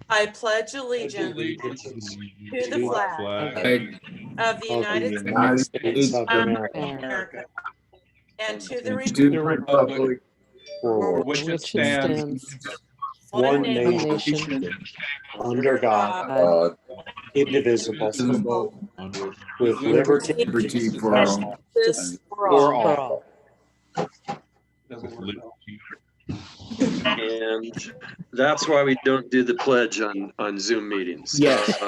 I pledge allegiance to the flag of the United States of America and to the republic for which it stands, one one nation, nation, under God, God, indivisible, with liberty liberty for and all. justice for For all. all. And that's why we don't do the pledge on Zoom meetings. Yes.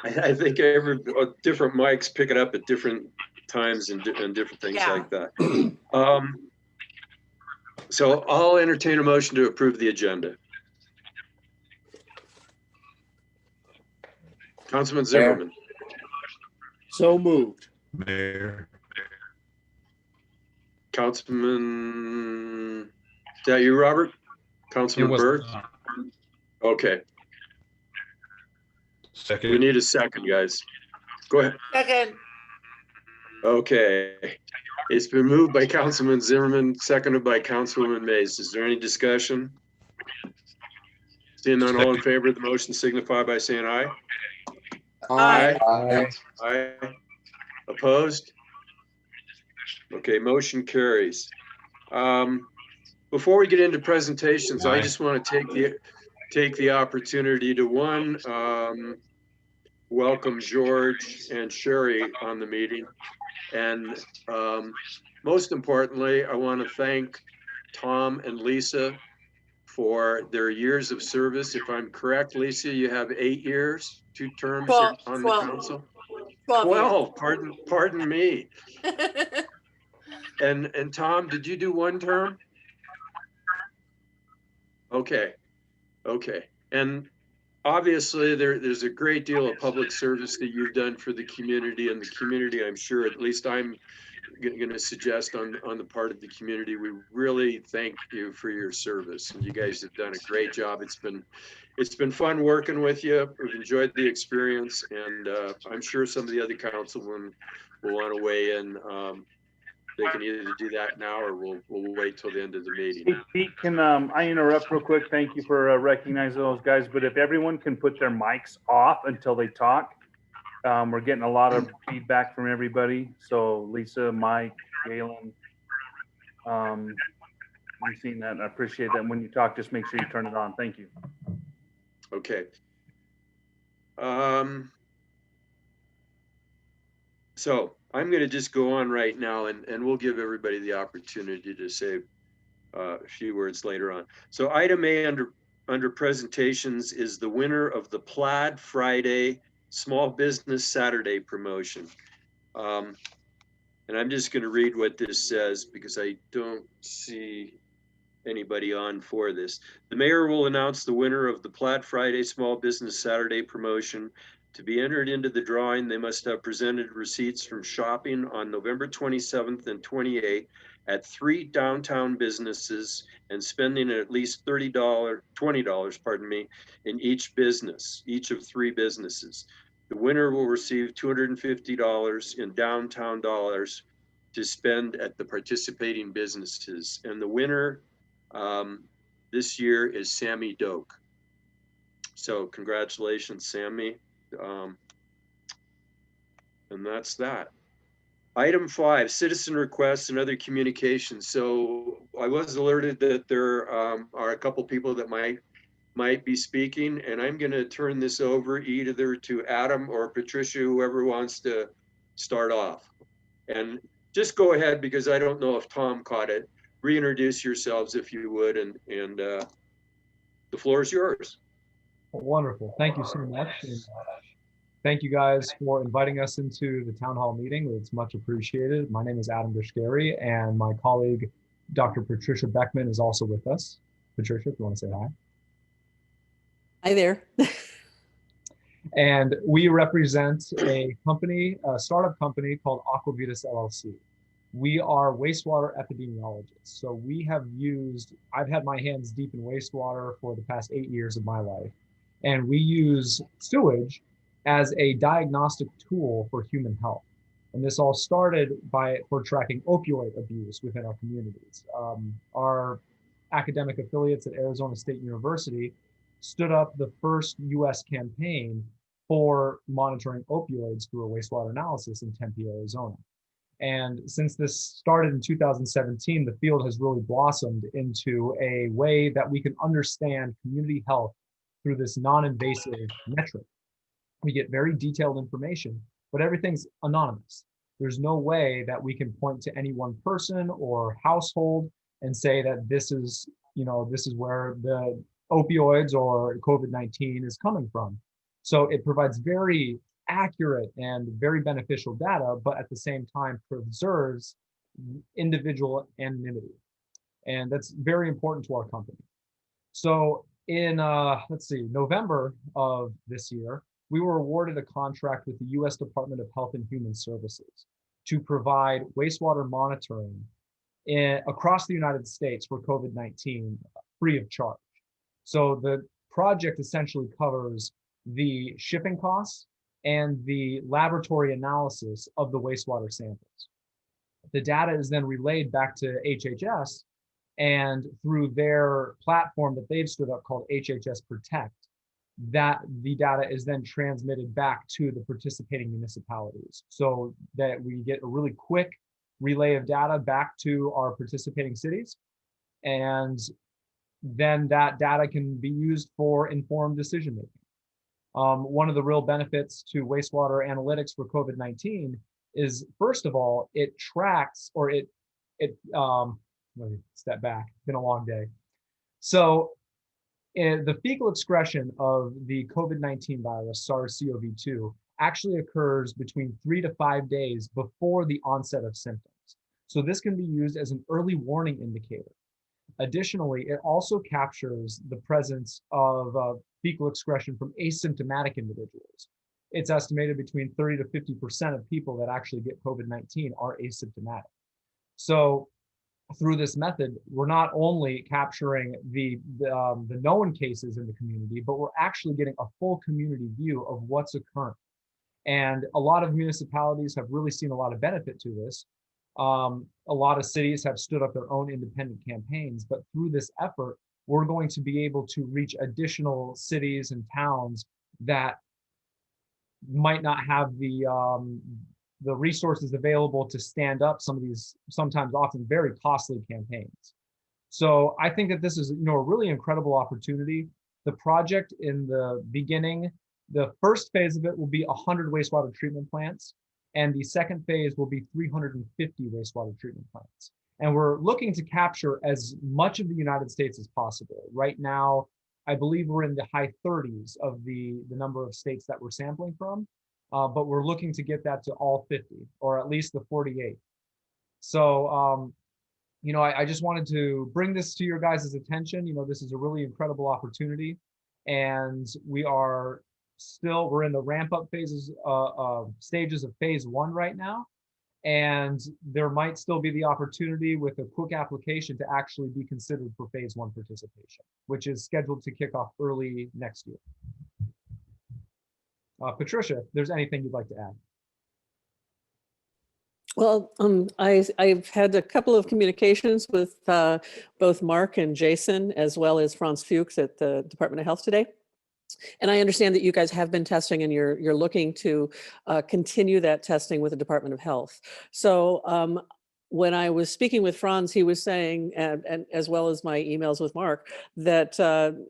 I think different mics pick it up at different times and different things Yeah. like that. So I'll entertain a motion to approve the agenda. Councilman Zimmerman, So moved. Mayor. Councilman, is that you, Robert? Councilman Byrd? Okay, Second. we need a second, guys. Go ahead. Second. Okay. It's been moved by Councilman Zimmerman, seconded by Councilwoman Mays. Is there any discussion? Seeing none, all in favor of the motion signify by saying aye. Aye. Aye. Opposed? Okay, motion carries. Before we get into presentations, I just want to take the opportunity to welcome George and Sherry on the meeting. And most importantly, I want to thank Tom and Lisa for their years of service. If I'm correct, Lisa, you have 8 years, 2 terms on the council. 12, pardon me. And Tom, did you do 1 term? Okay. And obviously there's a great deal of public service that you've done for the community, and the community, I'm sure, at least I'm going to suggest on the part of the community, we really thank you for your service, and you guys have done a great job. It's been fun working with you. We've enjoyed the experience, and I'm sure some of the other councilmen will want to weigh in. They can either do that now or we'll wait till the end of the meeting. Hey, Pete, can I interrupt real quick? Thank you for recognizing those guys. But if everyone can put their mics off until they talk, we're getting a lot of feedback from everybody. So Lisa, Mike, Galen, you've seen that. I appreciate that. When you talk, just make sure you turn it on. Thank you. Okay. So I'm going to just go on right now, and we'll give everybody the opportunity to say a few words later on. So item A under presentations is the winner of the Plaid Friday Small Business Saturday promotion. And I'm just going to read what this says because I don't see anybody on for this. The mayor will announce the winner of the Plaid Friday Small Business Saturday promotion. To be entered into the drawing, they must have presented receipts from shopping on November 27th and 28th at 3 downtown businesses and spending at least $20 in each of 3 businesses. The winner will receive $250 in downtown dollars to spend at the participating businesses. And the winner this year is Sammy Doak. So congratulations, Sammy. And that's that. Item 5, citizen requests and other communications. So I was alerted that there are a couple people that might be speaking, and I'm going to turn this over either to Adam or Patricia, whoever wants to start off. And just go ahead, because I don't know if Tom caught it. Reintroduce yourselves if you would, and the floor is yours. Wonderful. Thank you so much. And thank you guys for inviting us into the town hall meeting. It's much appreciated. My name is Adam Bishkari, and my colleague, Dr. Patricia Beckman, is also with us. Patricia, if you want to say hi. Hi there. And we represent a company, a startup company called Aquavitas LLC. We are wastewater epidemiologists. So I've had my hands deep in wastewater for the past 8 years of my life. And we use sewage as a diagnostic tool for human health. And this all started for tracking opioid abuse within our communities. Our academic affiliates at Arizona State University stood up the first US campaign for monitoring opioids through a wastewater analysis in Tempe, Arizona. And since this started in 2017, the field has really blossomed into a way that we can understand community health through this non-invasive metric. We get very detailed information, but everything's anonymous. There's no way that we can point to any one person or household and say that this is, this is where the opioids or COVID-19 is coming from. So it provides very accurate and very beneficial data, but at the same time preserves individual anonymity. And that's very important to our company. So in, November of this year, we were awarded a contract with the US Department of Health and Human Services to provide wastewater monitoring across the United States for COVID-19 free of charge. So the project essentially covers the shipping costs and the laboratory analysis of the wastewater samples. The data is then relayed back to HHS, and through their platform that they've stood up called HHS Protect, that the data is then transmitted back to the participating municipalities so that we get a really quick relay of data back to our participating cities. And then that data can be used for informed decision making. One of the real benefits to wastewater analytics for COVID-19 is, first of all, it tracks, or let me step back, it's been a long day. So the fecal excretion of the COVID-19 virus, SARS-CoV-2, actually occurs between 3 to 5 days before the onset of symptoms. So this can be used as an early warning indicator. Additionally, it also captures the presence of fecal excretion from asymptomatic individuals. It's estimated between 30 to 50% of people that actually get COVID-19 are asymptomatic. So through this method, we're not only capturing the known cases in the community, but we're actually getting a full community view of what's occurring. And a lot of municipalities have really seen a lot of benefit to this. A lot of cities have stood up their own independent campaigns, but through this effort, we're going to be able to reach additional cities and towns that might not have the resources available to stand up some of these sometimes often very costly campaigns. So I think that this is a really incredible opportunity. The project in the beginning, the first phase of it will be 100 wastewater treatment plants, and the second phase will be 350 wastewater treatment plants. And we're looking to capture as much of the United States as possible. Right now, I believe we're in the high 30s of the number of states that we're sampling from, but we're looking to get that to all 50, or at least the 48. So, I just wanted to bring this to your guys' attention. This is a really incredible opportunity, and we're in the ramp up phases, stages of phase 1 right now. And there might still be the opportunity with a quick application to actually be considered for phase 1 participation, which is scheduled to kick off early next year. Patricia, if there's anything you'd like to add. Well, I've had a couple of communications with both Mark and Jason, as well as Franz Fuchs at the Department of Health today. And I understand that you guys have been testing and you're looking to continue that testing with the Department of Health. So when I was speaking with Franz, he was saying, and as well as my emails with Mark, that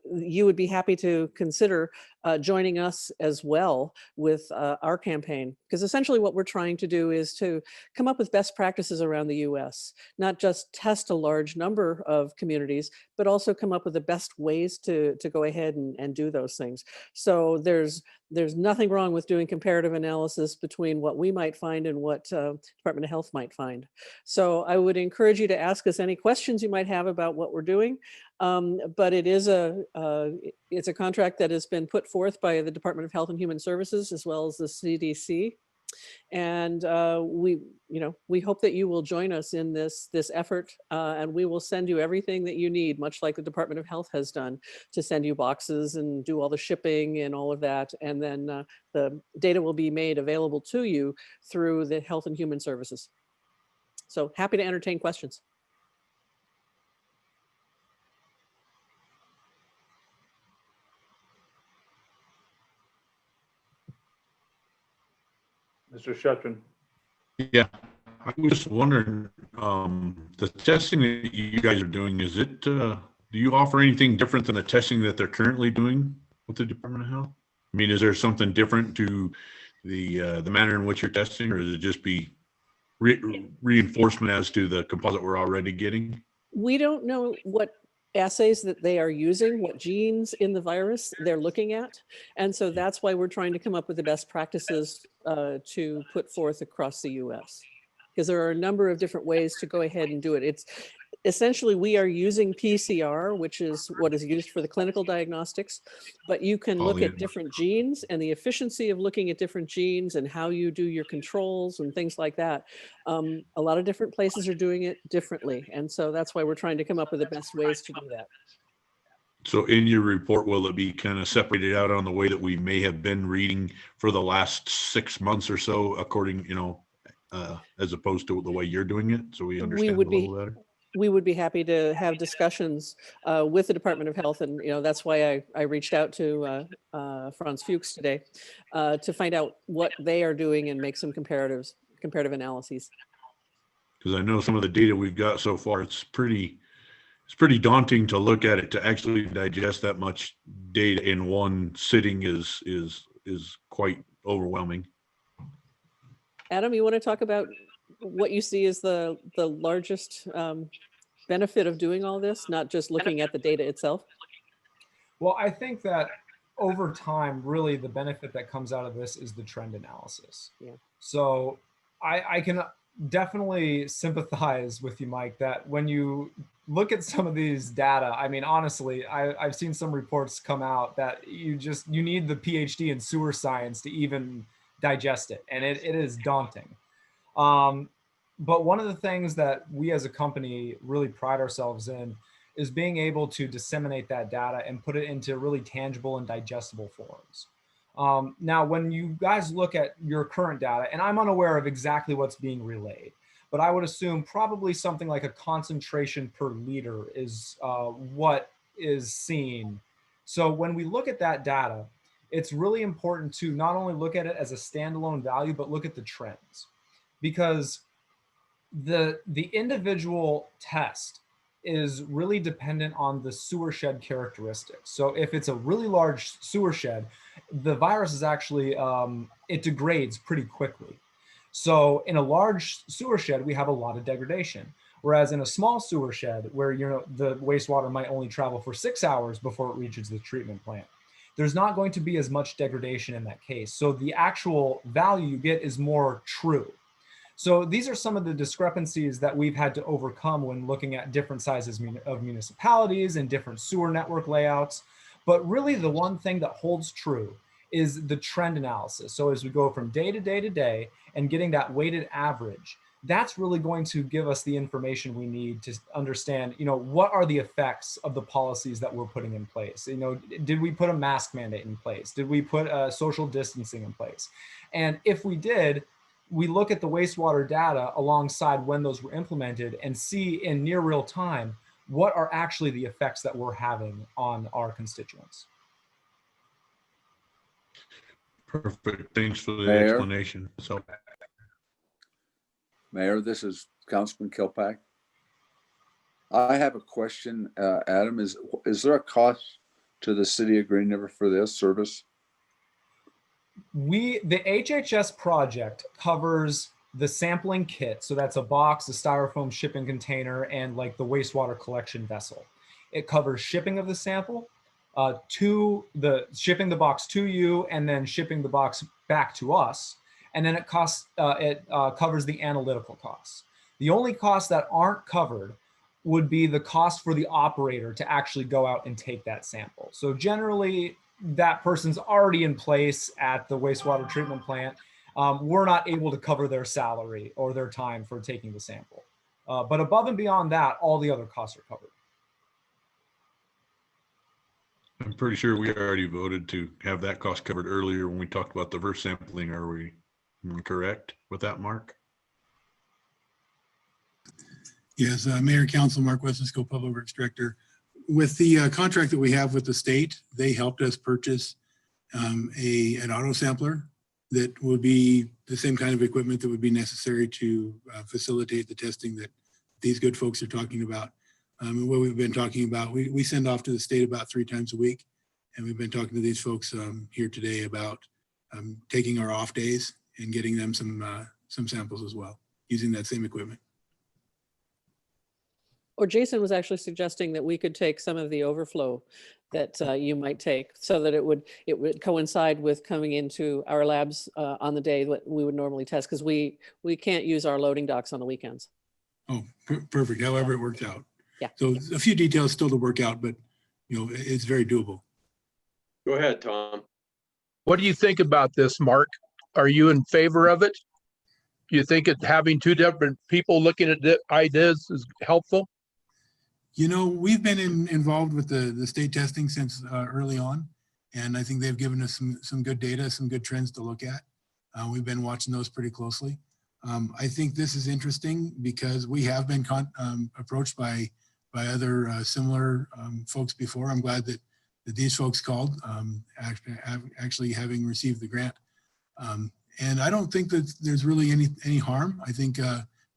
you would be happy to consider joining us as well with our campaign. Because essentially what we're trying to do is to come up with best practices around the US, not just test a large number of communities, but also come up with the best ways to go ahead and do those things. So there's nothing wrong with doing comparative analysis between what we might find and what Department of Health might find. So I would encourage you to ask us any questions you might have about what we're doing. But it is it's a contract that has been put forth by the Department of Health and Human Services as well as the CDC. And we hope that you will join us in this effort, and we will send you everything that you need, much like the Department of Health has done, to send you boxes and do all the shipping and all of that. And then the data will be made available to you through the Health and Human Services. So happy to entertain questions. Mr. Shetron. Yeah, I was just wondering, the testing that you guys are doing, is it, do you offer anything different than the testing that they're currently doing with the Department of Health? I mean, is there something different to the manner in which you're testing, or is it just be reinforcement as to the composite we're already getting? We don't know what assays that they are using, what genes in the virus they're looking at. And so that's why we're trying to come up with the best practices to put forth across the US. Because there are a number of different ways to go ahead and do it. It's essentially, we are using PCR, which is what is used for the clinical diagnostics, but you can look at different genes, and the efficiency of looking at different genes and how you do your controls and things like that. A lot of different places are doing it differently. And so that's why we're trying to come up with the best ways to do that. So in your report, will it be kind of separated out on the way that we may have been reading for the last 6 months or so, according, as opposed to the way you're doing it? So we understand a little better. We would be happy to have discussions with the Department of Health. And, that's why I reached out to Franz Fuchs today to find out what they are doing and make some comparative analyses. Because I know some of the data we've got so far, it's pretty daunting to look at it. To actually digest that much data in one sitting is quite overwhelming. Adam, you want to talk about what you see as the largest benefit of doing all this, not just looking at the data itself? Well, I think that over time, really the benefit that comes out of this is the trend analysis. Yeah. So I can definitely sympathize with you, Mike, that when you look at some of these data, I mean, honestly, I've seen some reports come out that you need the PhD in sewer science to even digest it. And it is daunting. But one of the things that we as a company really pride ourselves in is being able to disseminate that data and put it into really tangible and digestible forms. Now, when you guys look at your current data, and I'm unaware of exactly what's being relayed, but I would assume probably something like a concentration per liter is what is seen. So when we look at that data, it's really important to not only look at it as a standalone value, but look at the trends. Because the individual test is really dependent on the sewer shed characteristics. So if it's a really large sewer shed, the virus is actually, it degrades pretty quickly. So in a large sewer shed, we have a lot of degradation. Whereas in a small sewer shed where the wastewater might only travel for 6 hours before it reaches the treatment plant, there's not going to be as much degradation in that case. So the actual value you get is more true. So these are some of the discrepancies that we've had to overcome when looking at different sizes of municipalities and different sewer network layouts. But really the one thing that holds true is the trend analysis. So as we go from day to day to day and getting that weighted average, that's really going to give us the information we need to understand, what are the effects of the policies that we're putting in place? Did we put a mask mandate in place? Did we put social distancing in place? And if we did, we look at the wastewater data alongside when those were implemented and see in near real time what are actually the effects that we're having on our constituents. Perfect. Thanks for the Mayor? explanation. So, Mayor, this is Councilman Kilpack. I have a question, Adam. Is there a cost to the city of Green River for this service? The HHS project covers the sampling kit. So that's a box, a styrofoam shipping container, and like the wastewater collection vessel. It covers shipping of the sample, shipping the box to you, and then shipping the box back to us. And then it covers the analytical costs. The only costs that aren't covered would be the cost for the operator to actually go out and take that sample. So generally, that person's already in place at the wastewater treatment plant. We're not able to cover their salary or their time for taking the sample. But above and beyond that, all the other costs are covered. I'm pretty sure we already voted to have that cost covered earlier when we talked about the verse sampling. Are we correct with that, Mark? Yes, Mayor, Council, Mark Wesensco, Public Works Director. With the contract that we have with the state, they helped us purchase an auto sampler that would be the same kind of equipment that would be necessary to facilitate the testing that these good folks are talking about. And what we've been talking about, we send off to the state about 3 times a week. And we've been talking to these folks here today about taking our off days and getting them some samples as well, using that same equipment. Or Jason was actually suggesting that we could take some of the overflow that you might take so that it would coincide with coming into our labs on the day that we would normally test, because we can't use our loading docks on the weekends. Oh, perfect. However it worked out. Yeah. So a few details still to work out, but it's very doable. Go ahead, Tom. What do you think about this, Mark? Are you in favor of it? Do you think having 2 different people looking at ideas is helpful? We've been involved with the state testing since early on, and I think they've given us some good data, some good trends to look at. We've been watching those pretty closely. I think this is interesting because we have been approached by other similar folks before. I'm glad that these folks called, actually having received the grant. And I don't think that there's really any harm. I think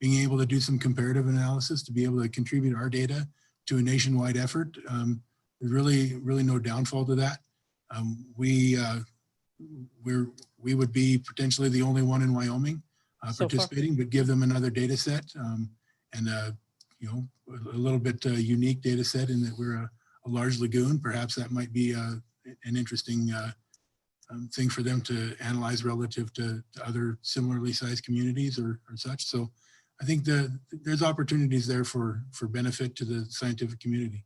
being able to do some comparative analysis to be able to contribute our data to a nationwide effort, there's really no downfall to that. We would be potentially the only one in Wyoming participating, but give them another data set and a little bit unique data set in that we're a large lagoon. Perhaps that might be an interesting thing for them to analyze relative to other similarly sized communities or such. So I think there's opportunities there for benefit to the scientific community.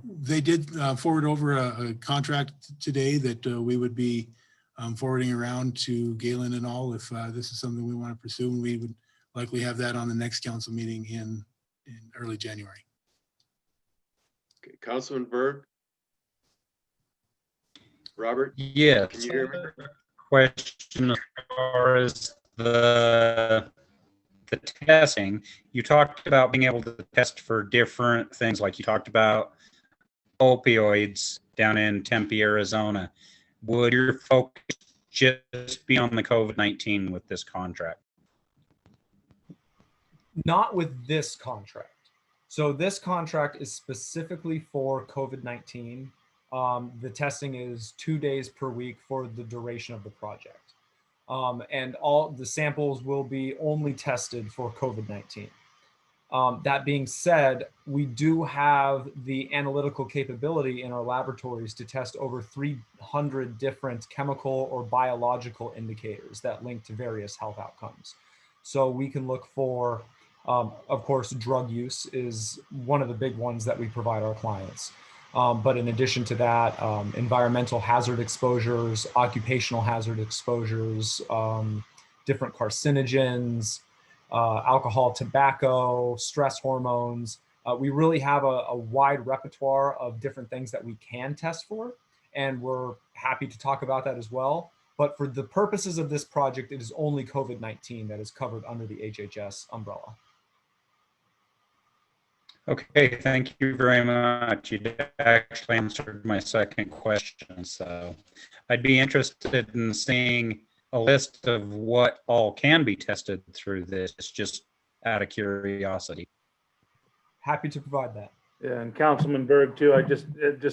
They did forward over a contract today that we would be forwarding around to Galen and all if this is something we want to pursue, and we would likely have that on the next council meeting in early January. Okay, Councilman Berg. Robert? Yes. Can you hear me? Question as far as the testing, you talked about being able to test for different things, like you talked about opioids down in Tempe, Arizona. Would your focus just be on the COVID-19 with this contract? Not with this contract. So this contract is specifically for COVID-19. The testing is 2 days per week for the duration of the project. And all the samples will be only tested for COVID-19. That being said, we do have the analytical capability in our laboratories to test over 300 different chemical or biological indicators that link to various health outcomes. So we can look for, of course, drug use is one of the big ones that we provide our clients. But in addition to that, environmental hazard exposures, occupational hazard exposures, different carcinogens, alcohol, tobacco, stress hormones. We really have a wide repertoire of different things that we can test for, and we're happy to talk about that as well. But for the purposes of this project, it is only COVID-19 that is covered under the HHS umbrella. Okay, thank you very much. You actually answered my second question. So I'd be interested in seeing a list of what all can be tested through this, just out of curiosity. Happy to provide that. Yeah, and Councilman Berg too, I just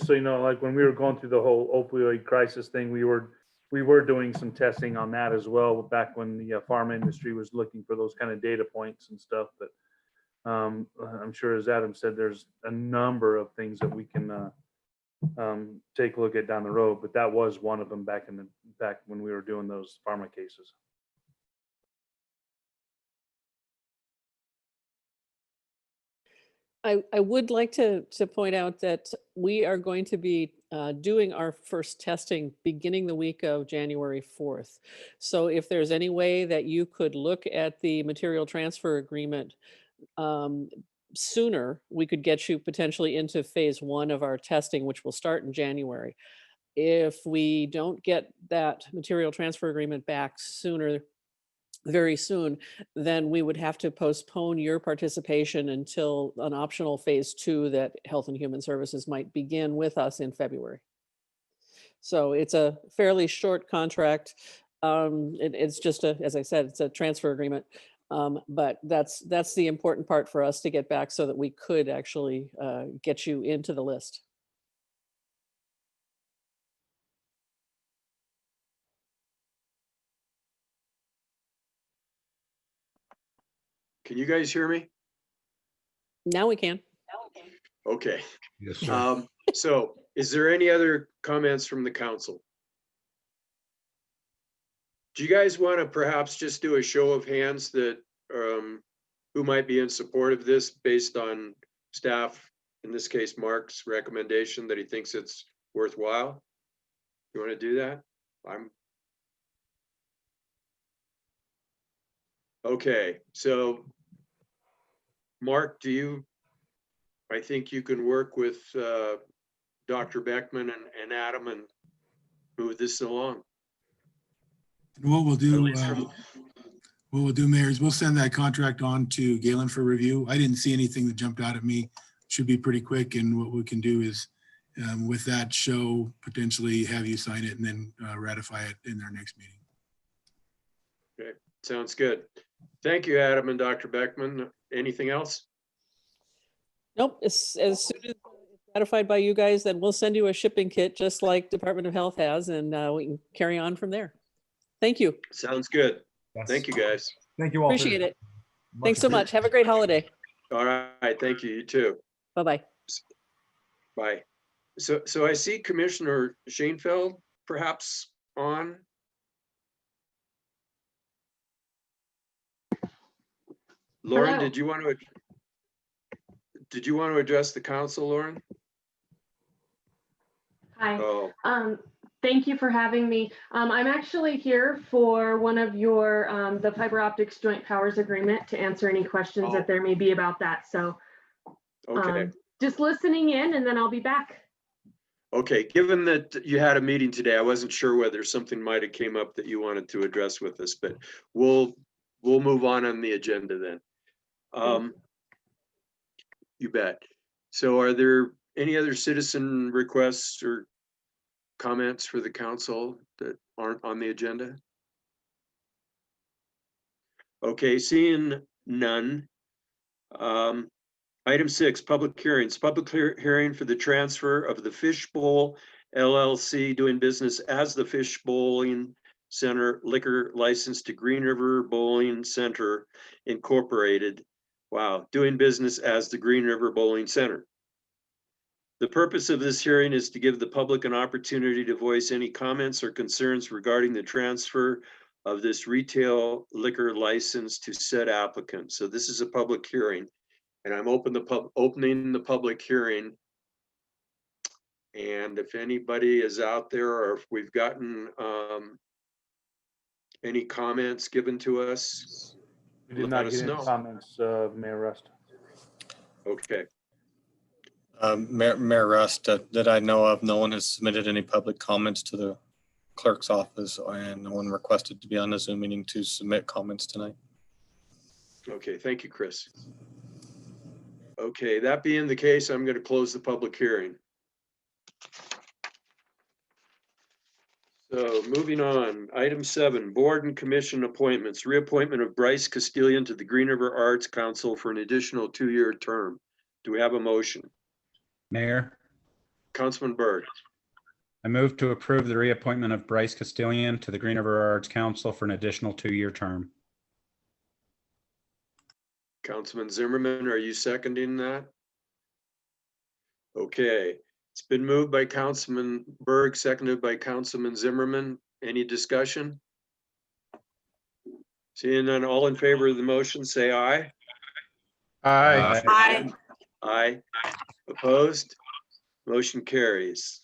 so you know, like when we were going through the whole opioid crisis thing, we were doing some testing on that as well back when the pharma industry was looking for those kind of data points and stuff. But I'm sure, as Adam said, there's a number of things that we can take a look at down the road, but that was one of them back when we were doing those pharma cases. I would like to point out that we are going to be doing our first testing beginning the week of January 4th. So if there's any way that you could look at the material transfer agreement sooner, we could get you potentially into phase 1 of our testing, which will start in January. If we don't get that material transfer agreement back sooner, very soon, then we would have to postpone your participation until an optional phase 2 that Health and Human Services might begin with us in February. So it's a fairly short contract. It's just as I said, it's a transfer agreement. But that's the important part for us to get back so that we could actually get you into the list. Can you guys hear me? Now we can. Okay. Yes, sir. So is there any other comments from the council? Do you guys want to perhaps just do a show of hands that who might be in support of this based on staff, in this case, Mark's recommendation that he thinks it's worthwhile? You want to do that? Okay, so Mark, I think you can work with Dr. Beckman and Adam and move this along. And what we'll do, Mayor, is we'll send that contract on to Galen for review. I didn't see anything that jumped out at me. Should be pretty quick. And what we can do is with that show, potentially have you sign it and then ratify it in our next meeting. Okay, sounds good. Thank you, Adam and Dr. Beckman. Anything else? Nope. As soon as it's ratified by you guys, then we'll send you a shipping kit just like Department of Health has, and we can carry on from there. Thank you. Sounds good. Yes. Thank you, guys. Thank you all. Appreciate it. Thanks so much. Have a great holiday. All right, thank you. You too. Bye-bye. Bye. So I see Commissioner Schoenfeld perhaps on. Lauren, Hello. did you want to address the council, Lauren? Hi. Oh, Thank you for having me. I'm actually here for one of your, the fiber optics joint powers agreement to answer any questions that there may be about that. So okay. just listening in and then I'll be back. Okay, given that you had a meeting today, I wasn't sure whether something might have came up that you wanted to address with us, but we'll move on the agenda then. You bet. So are there any other citizen requests or comments for the council that aren't on the agenda? Okay, seeing none. Item 6, public hearings. Public hearing for the transfer of the Fishbowl LLC doing business as the Fish Bowling Center liquor license to Green River Bowling Center Incorporated. Wow, doing business as the Green River Bowling Center. The purpose of this hearing is to give the public an opportunity to voice any comments or concerns regarding the transfer of this retail liquor license to said applicant. So this is a public hearing, and I'm opening the public hearing. And if anybody is out there, or if we've gotten any comments given to us, We did let not us get any know. comments, Mayor Rust. Okay. Mayor Rust, that I know of, no one has submitted any public comments to the clerk's office, and no one requested to be on the Zoom meeting to submit comments tonight. Okay, thank you, Chris. Okay, that being the case, I'm going to close the public hearing. So moving on, item 7, board and commission appointments, reappointment of Bryce Castillion to the Green River Arts Council for an additional 2-year term. Do we have a motion? Mayor, Councilman Berg, I move to approve the reappointment of Bryce Castillion to the Green River Arts Council for an additional 2-year term. Councilman Zimmerman, are you seconding that? Okay, it's been moved by Councilman Berg, seconded by Councilman Zimmerman. Any discussion? Seeing none, all in favor of the motion, say aye. Aye. Aye. Aye. Opposed? Motion carries.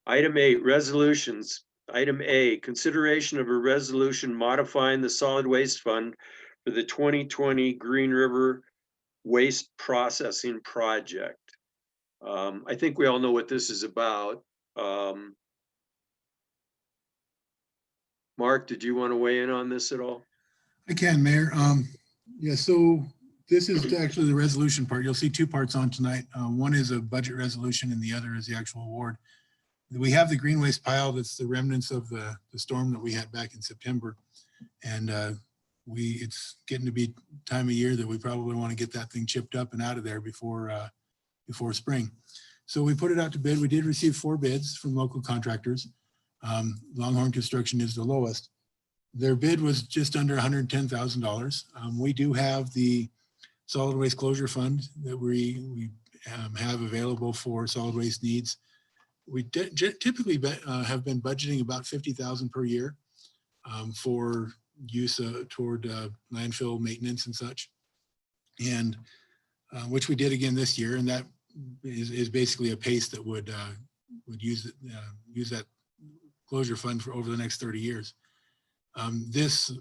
Item 8, resolutions. Item A, consideration of a resolution modifying the solid waste fund for the 2020 Green River Waste Processing Project. I think we all know what this is about. Mark, did you want to weigh in on this at all? I can, Mayor. Yeah, so this is actually the resolution part. You'll see two parts on tonight. One is a budget resolution and the other is the actual award. We have the green waste pile that's the remnants of the storm that we had back in September. And it's getting to be time of year that we probably want to get that thing chipped up and out of there before spring. So we put it out to bid. We did receive 4 bids from local contractors. Longhorn Construction is the lowest. Their bid was just under $110,000. We do have the solid waste closure fund that we have available for solid waste needs. We typically have been budgeting about $50,000 per year for use toward landfill maintenance and such, and which we did again this year. And that is basically a pace that would use that closure fund for over the next 30 years. This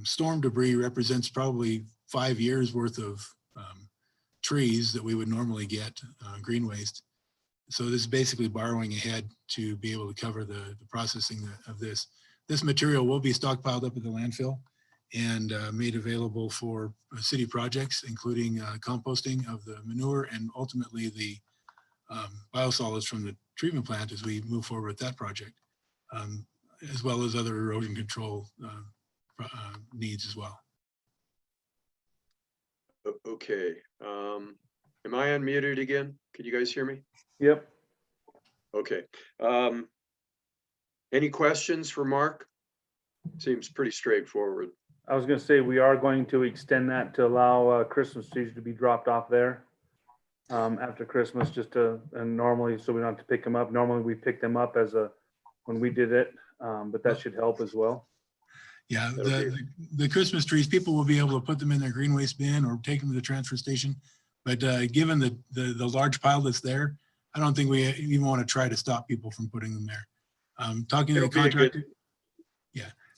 storm debris represents probably 5 years worth of trees that we would normally get, green waste. So this is basically borrowing ahead to be able to cover the processing of this. This material will be stockpiled up at the landfill and made available for city projects, including composting of the manure and ultimately the biosolids from the treatment plant as we move forward with that project, as well as other erosion control needs as well. Okay. Am I unmuted again? Could you guys hear me? Yep. Okay. Any questions for Mark? Seems pretty straightforward. I was gonna say, we are going to extend that to allow Christmas trees to be dropped off there after Christmas, and normally, so we don't have to pick them up. Normally we pick them up when we did it, but that should help as well. Yeah, the Christmas trees, people will be able to put them in their green waste bin or take them to the transfer station. But given the large pile that's there, I don't think we even want to try to stop people from putting them there. Talking to the contractor,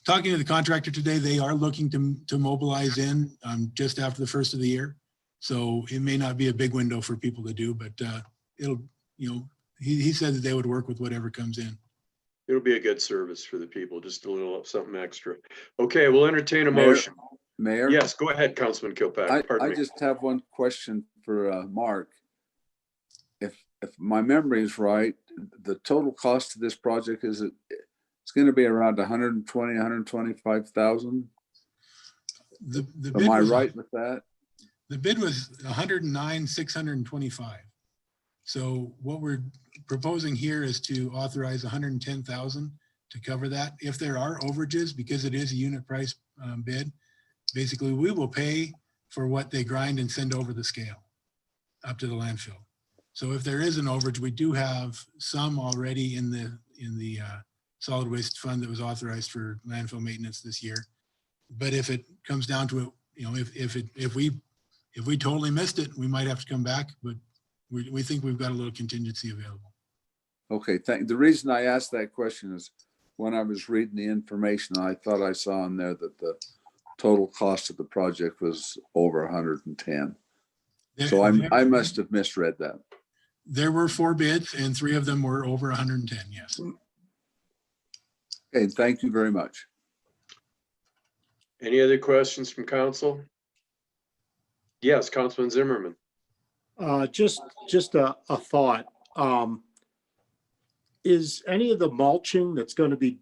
talking to the contractor today, they are looking to mobilize in just after the first of the year. So it may not be a big window for people to do, but it'll, he said that they would work with whatever comes in. It'll be a good service for the people, just a little something extra. Okay, we'll entertain a motion. Mayor? Yes, go ahead, Councilman Kilpack. Pardon I me. just have one question for Mark. If my memory is right, the total cost of this project it's going to be around 120, 125,000. Am I right with that? The bid was 109,625. So what we're proposing here is to authorize 110,000 to cover that. If there are overages, because it is a unit price bid, basically we will pay for what they grind and send over the scale up to the landfill. So if there is an overage, we do have some already in the solid waste fund that was authorized for landfill maintenance this year. But if it comes down to it, if we totally missed it, we might have to come back, but we think we've got a little contingency available. Okay, the reason I asked that question is when I was reading the information, I thought I saw in there that the total cost of the project was over 110. So I must have misread that. There were 4 bids and 3 of them were over 110, yes. Okay, thank you very much. Any other questions from council? Yes, Councilman Zimmerman. Just a thought. Is any of the mulching that's going to be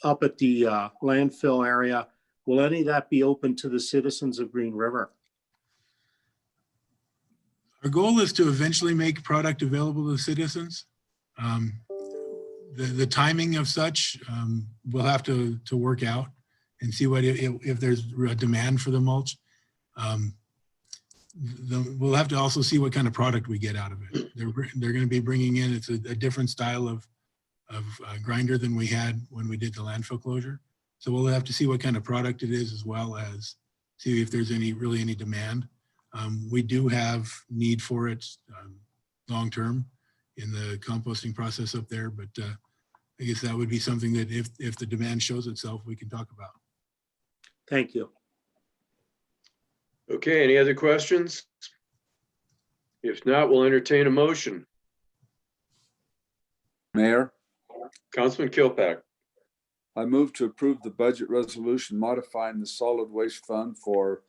up at the landfill area, will any of that be open to the citizens of Green River? Our goal is to eventually make product available to the citizens. The timing of such, we'll have to work out and see if there's a demand for the mulch. We'll have to also see what kind of product we get out of it. They're going to be bringing in, it's a different style of grinder than we had when we did the landfill closure. So we'll have to see what kind of product it is, as well as see if there's really any demand. We do have need for it long-term in the composting process up there, but I guess that would be something that if the demand shows itself, we can talk about. Thank you. Okay, any other questions? If not, we'll entertain a motion. Mayor? Councilman Kilpack. I move to approve the budget resolution modifying the solid waste fund for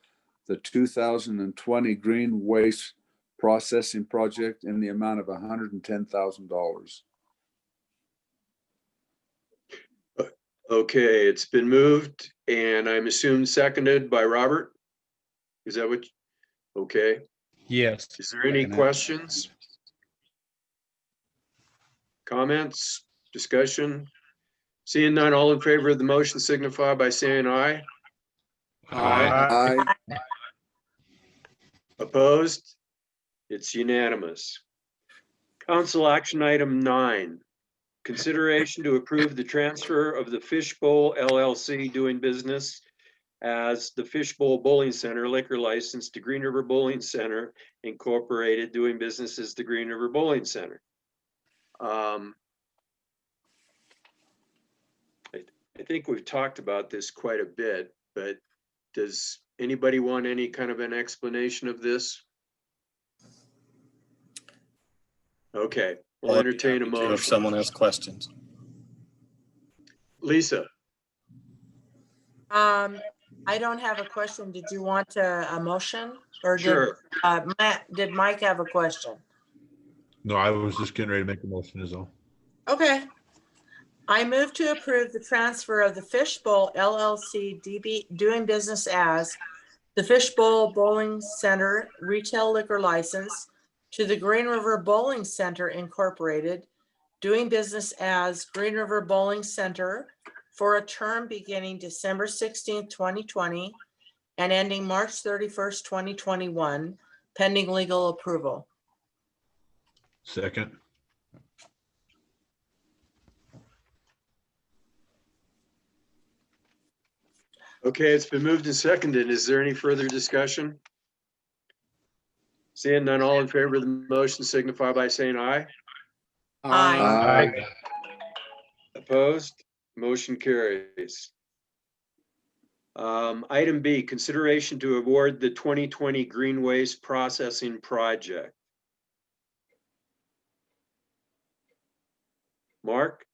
the 2020 green waste processing project in the amount of $110,000. Okay, it's been moved and I'm assumed seconded by Robert. Is that what? Okay. Yes. Is there any Second it. questions? Comments, discussion? Seeing none, all in favor of the motion signify by saying aye. Aye. Opposed? It's unanimous. Council action item 9. Consideration to approve the transfer of the Fishbowl LLC doing business as the Fishbowl Bowling Center liquor license to Green River Bowling Center Incorporated doing business as the Green River Bowling Center. I think we've talked about this quite a bit, but does anybody want any kind of an explanation of this? Okay, we'll entertain a motion. If someone has questions. Lisa, I don't have a question. Did you want a motion? Or did, sure. did Mike have a question? No, I was just getting ready to make a motion as well. Okay. I move to approve the transfer of the Fishbowl LLC doing business as the Fishbowl Bowling Center retail liquor license to the Green River Bowling Center Incorporated doing business as Green River Bowling Center for a term beginning December 16th, 2020 and ending March 31st, 2021, pending legal approval. Second. Okay, it's been moved and seconded. Is there any further discussion? Seeing none, all in favor of the motion signify by saying aye. Aye. Opposed? Motion carries. Item B, consideration to award the 2020 green waste processing project. Mark?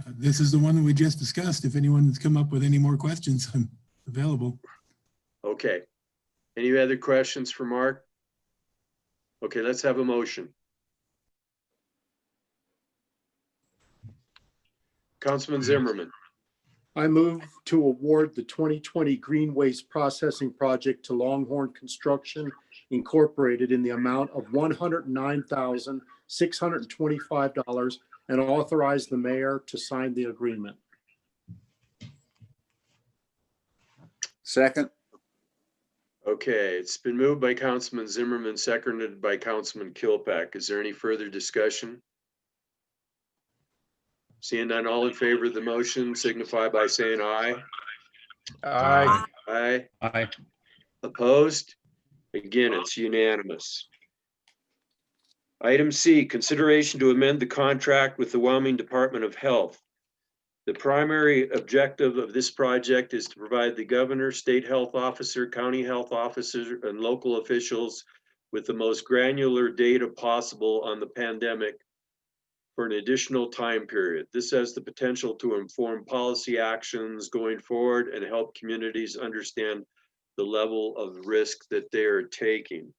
This is the one that we just discussed. If anyone's come up with any more questions, I'm available. Okay. Any other questions for Mark? Okay, let's have a motion. Councilman Zimmerman. I move to award the 2020 Green Waste Processing Project to Longhorn Construction Incorporated in the amount of $109,625 and authorize the mayor to sign the agreement. Second. Okay, it's been moved by Councilman Zimmerman, seconded by Councilman Kilpack. Is there any further discussion? Seeing none, all in favor of the motion signify by saying aye. Aye. Aye. Aye. Opposed? Again, it's unanimous. Item C, consideration to amend the contract with the Wyoming Department of Health. The primary objective of this project is to provide the governor, state health officer, county health officer, and local officials with the most granular data possible on the pandemic for an additional time period. This has the potential to inform policy actions going forward and help communities understand the level of risk that they are taking.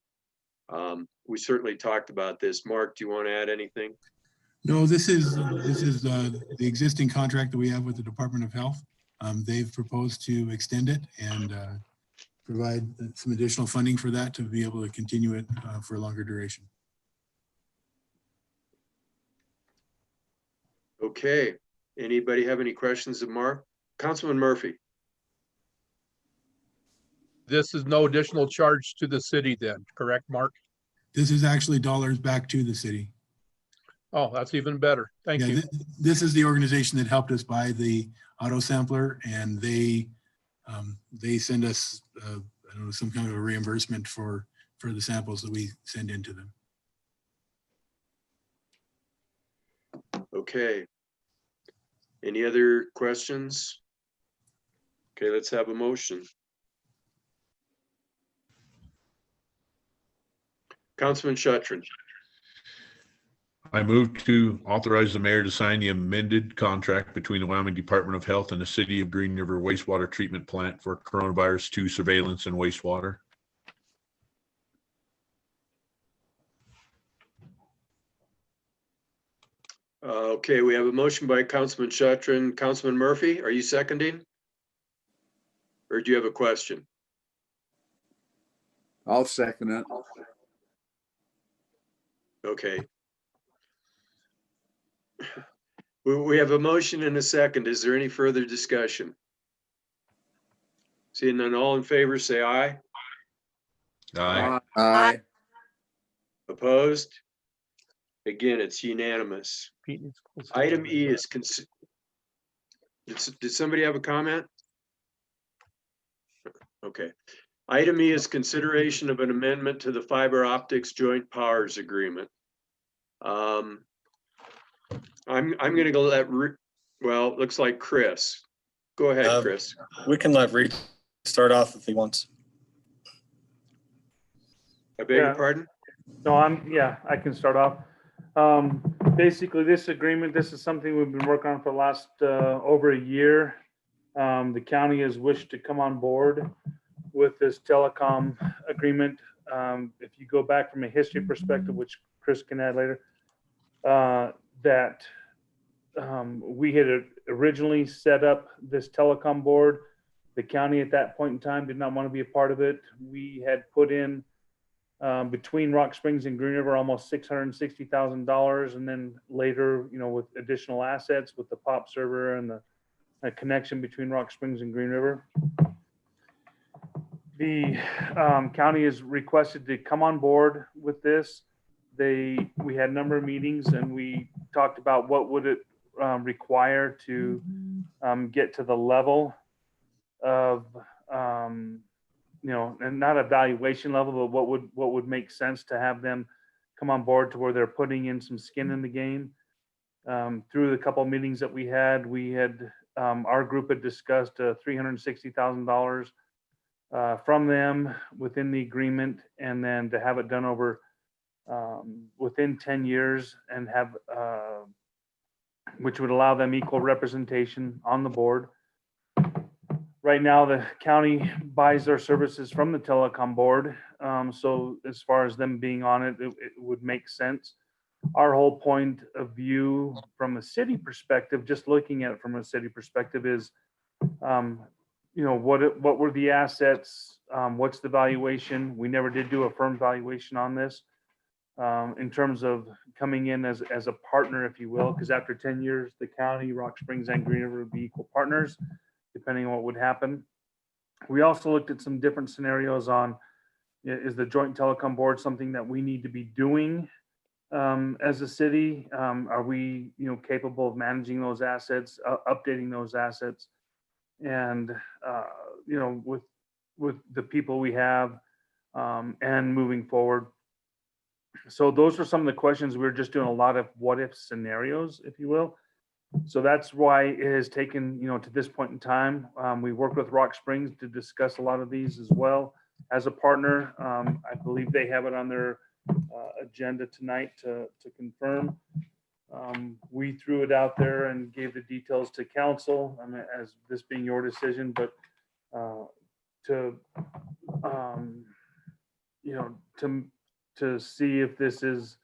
We certainly talked about this. Mark, do you want to add anything? No, this is the existing contract that we have with the Department of Health. They've proposed to extend it and provide some additional funding for that to be able to continue it for a longer duration. Okay. Anybody have any questions of Mark? Councilman Murphy. This is no additional charge to the city then, correct, Mark? This is actually dollars back to the city. Oh, that's even better. Thank you. This is the organization that helped us buy the auto sampler, and they send us I don't know, some kind of a reimbursement for the samples that we send into them. Okay. Any other questions? Okay, let's have a motion. Councilman Shuttrin. I move to authorize the mayor to sign the amended contract between the Wyoming Department of Health and the City of Green River Wastewater Treatment Plant for coronavirus 2 surveillance and wastewater. Okay, we have a motion by Councilman Shatron. Councilman Murphy, are you seconding? Or do you have a question? I'll second it. Okay. We have a motion and a second. Is there any further discussion? Seeing none, all in favor, say aye. Aye. Aye. Opposed? Again, it's unanimous. Item E is, did somebody have a comment? Okay. Item E is consideration of an amendment to the fiber optics joint powers agreement. I'm gonna go well, it looks like Chris. Go ahead, Chris. We can let Reed start off if he wants. I beg your pardon? No, I can start off. Basically, this agreement, this is something we've been working on for the last over a year. The county has wished to come on board with this telecom agreement. If you go back from a history perspective, which Chris can add later, that we had originally set up this telecom board. The county at that point in time did not want to be a part of it. We had put in between Rock Springs and Green River almost $660,000, and then later, with additional assets with the POP server and the connection between Rock Springs and Green River. The county is requested to come on board with this. We had a number of meetings and we talked about what would it require to get to the level of and not a valuation level, but what would make sense to have them come on board to where they're putting in some skin in the game. Through the couple of meetings that we had our group had discussed $360,000 from them within the agreement, and then to have it done over within 10 years and have which would allow them equal representation on the board. Right now, the county buys their services from the telecom board. So as far as them being on it, it would make sense. Our whole point of view from a city perspective, just looking at it from a city perspective, is what were the assets? What's the valuation? We never did do a firm valuation on this in terms of coming in as a partner, if you will, because after 10 years, the county, Rock Springs, and Green River would be equal partners, depending on what would happen. We also looked at some different scenarios on, is the joint telecom board something that we need to be doing as a city? Are we capable of managing those assets, updating those assets? And with the people we have and moving forward. So those are some of the questions. We're just doing a lot of what if scenarios, if you will. So that's why it has taken to this point in time. We worked with Rock Springs to discuss a lot of these as well as a partner. I believe they have it on their agenda tonight to confirm. We threw it out there and gave the details to council, as this being your decision, but to see if this is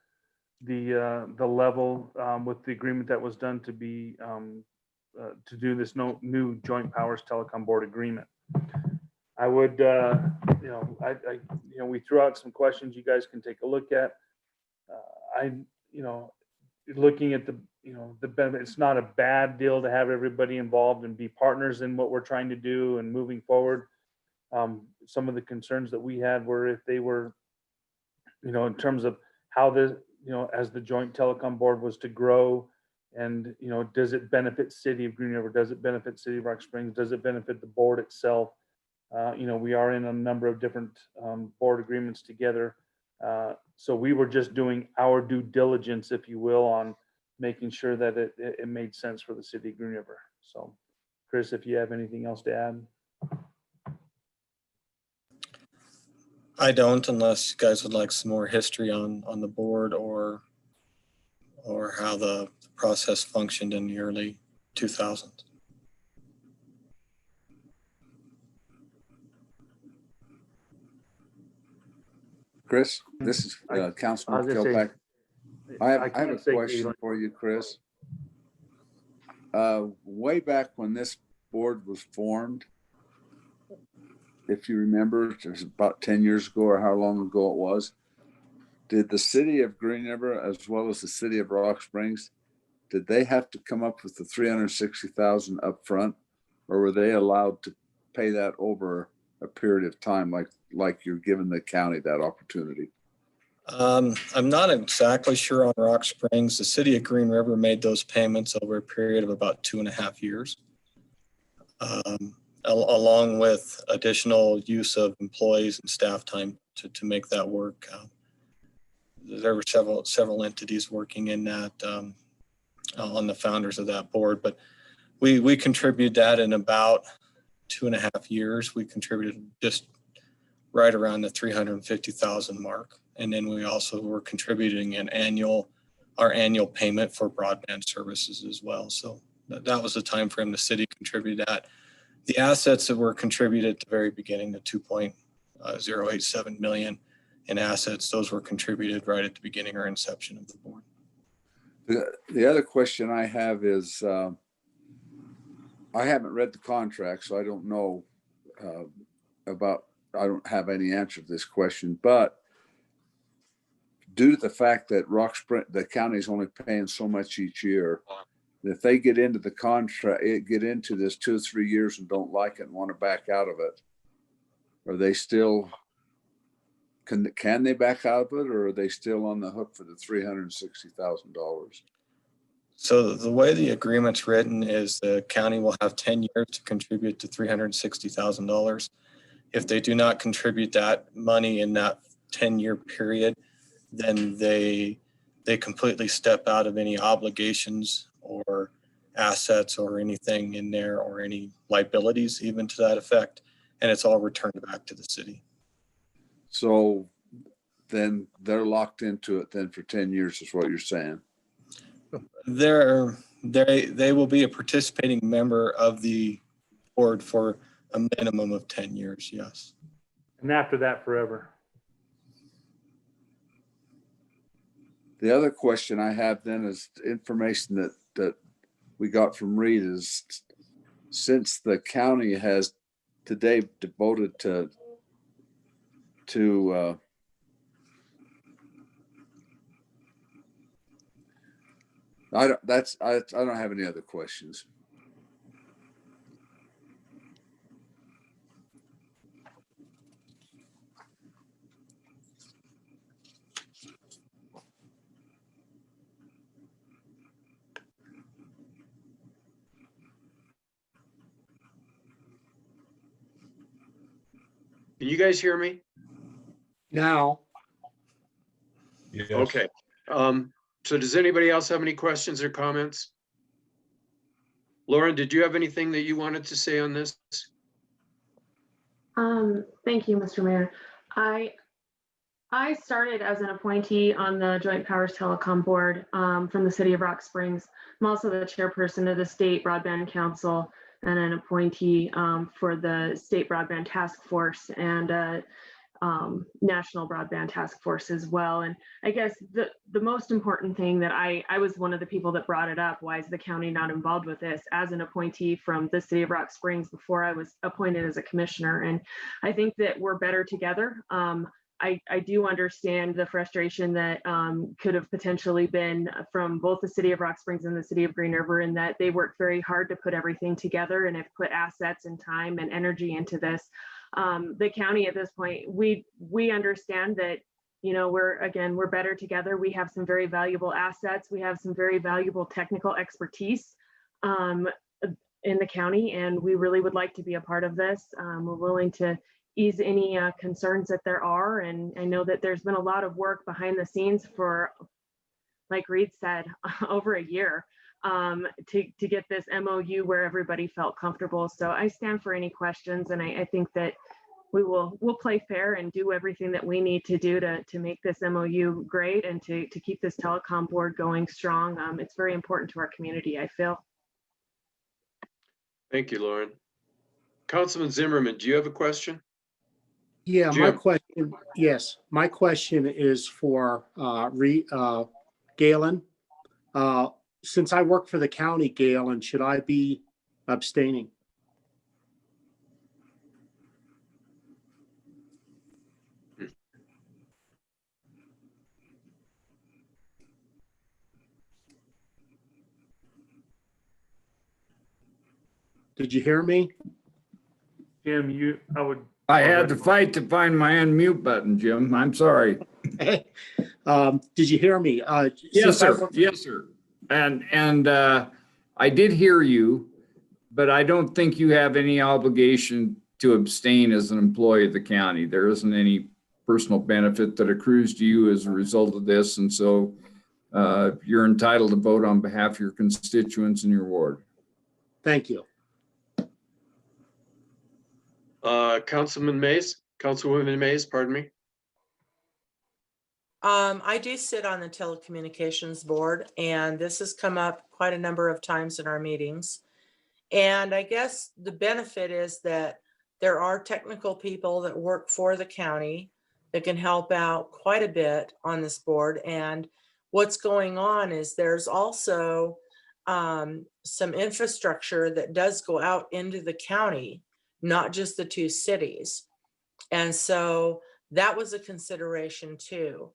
the level with the agreement that was done to be to do this new joint powers telecom board agreement. I would we threw out some questions you guys can take a look at. Looking at the benefit, it's not a bad deal to have everybody involved and be partners in what we're trying to do and moving forward. Some of the concerns that we had were if they were, in terms of how as the joint telecom board was to grow, and does it benefit City of Green River? Does it benefit City of Rock Springs? Does it benefit the board itself? We are in a number of different board agreements together. So we were just doing our due diligence, if you will, on making sure that it made sense for the City of Green River. So, Chris, if you have anything else to add. I don't, unless you guys would like some more history on the board or or how the process functioned in the early 2000s. Chris, this is Councilman Kilpack. I have a question for you, Chris. Way back when this board was formed, if you remember, it was about 10 years ago or how long ago it was, did the city of Green River as well as the city of Rock Springs, did they have to come up with the $360,000 up front, or were they allowed to pay that over a period of time, like you're giving the county that opportunity? I'm not exactly sure on Rock Springs. The city of Green River made those payments over a period of about 2.5 years, along with additional use of employees and staff time to make that work. There were several entities working in that on the founders of that board, but we contributed that in about 2.5 years. We contributed just right around the 350,000 mark. And then we also were contributing our annual payment for broadband services as well. So that was the time frame the city contributed that. The assets that were contributed at the very beginning, the 2.087 million in assets, those were contributed right at the beginning or inception of the board. The other question I have is, I haven't read the contract, so I don't know I don't have any answer to this question, but due to the fact that the county is only paying so much each year, if they get into the contract, get into this 2 or 3 years and don't like it and want to back out of it, are they still, can they back out of it, or are they still on the hook for the $360,000? So the way the agreement's written is the county will have 10 years to contribute to $360,000. If they do not contribute that money in that 10-year period, then they completely step out of any obligations or assets or anything in there, or any liabilities even to that effect, and it's all returned back to the city. So then they're locked into it then for 10 years is what you're saying? They will be a participating member of the board for a minimum of 10 years, yes. And after that, forever. The other question I have then is information that we got from Reed is, since the county has today devoted to I don't have any other questions. Can you guys hear me? Now. Yes. Okay. So does anybody else have any questions or comments? Lauren, did you have anything that you wanted to say on this? Thank you, Mr. Mayor. I started as an appointee on the Joint Powers Telecom Board from the city of Rock Springs. I'm also the chairperson of the State Broadband Council and an appointee for the State Broadband Task Force and National Broadband Task Force as well. And I guess the most important thing that I was one of the people that brought it up, why is the county not involved with this, as an appointee from the city of Rock Springs before I was appointed as a commissioner. And I think that we're better together. I do understand the frustration that could have potentially been from both the city of Rock Springs and the city of Green River, in that they worked very hard to put everything together and have put assets and time and energy into this. The county at this point, we understand that, you know, we're better together. We have some very valuable assets. We have some very valuable technical expertise in the county, and we really would like to be a part of this. We're willing to ease any concerns that there are. And I know that there's been a lot of work behind the scenes for, like Reed said, over a year to get this MOU where everybody felt comfortable. So I stand for any questions. And I think that we'll play fair and do everything that we need to do to make this MOU great and to keep this telecom board going strong. It's very important to our community, I feel. Thank you, Lauren. Councilman Zimmerman, do you have a question? Yeah, Jim. my question is for Galen. Since I work for the county, Galen, should I be abstaining? Did you hear me? Jim, I had to fight to find my unmute button, Jim. I'm sorry. Did you hear me? Yes, sir. Yes, sir. And I did hear you, but I don't think you have any obligation to abstain as an employee of the county. There isn't any personal benefit that accrues to you as a result of this. And so you're entitled to vote on behalf of your constituents in your ward. Thank you. Councilwoman Mays, pardon me. I do sit on the telecommunications board, and this has come up quite a number of times in our meetings. And I guess the benefit is that there are technical people that work for the county that can help out quite a bit on this board. And what's going on is there's also some infrastructure that does go out into the county, not just the two cities. And so that was a consideration too.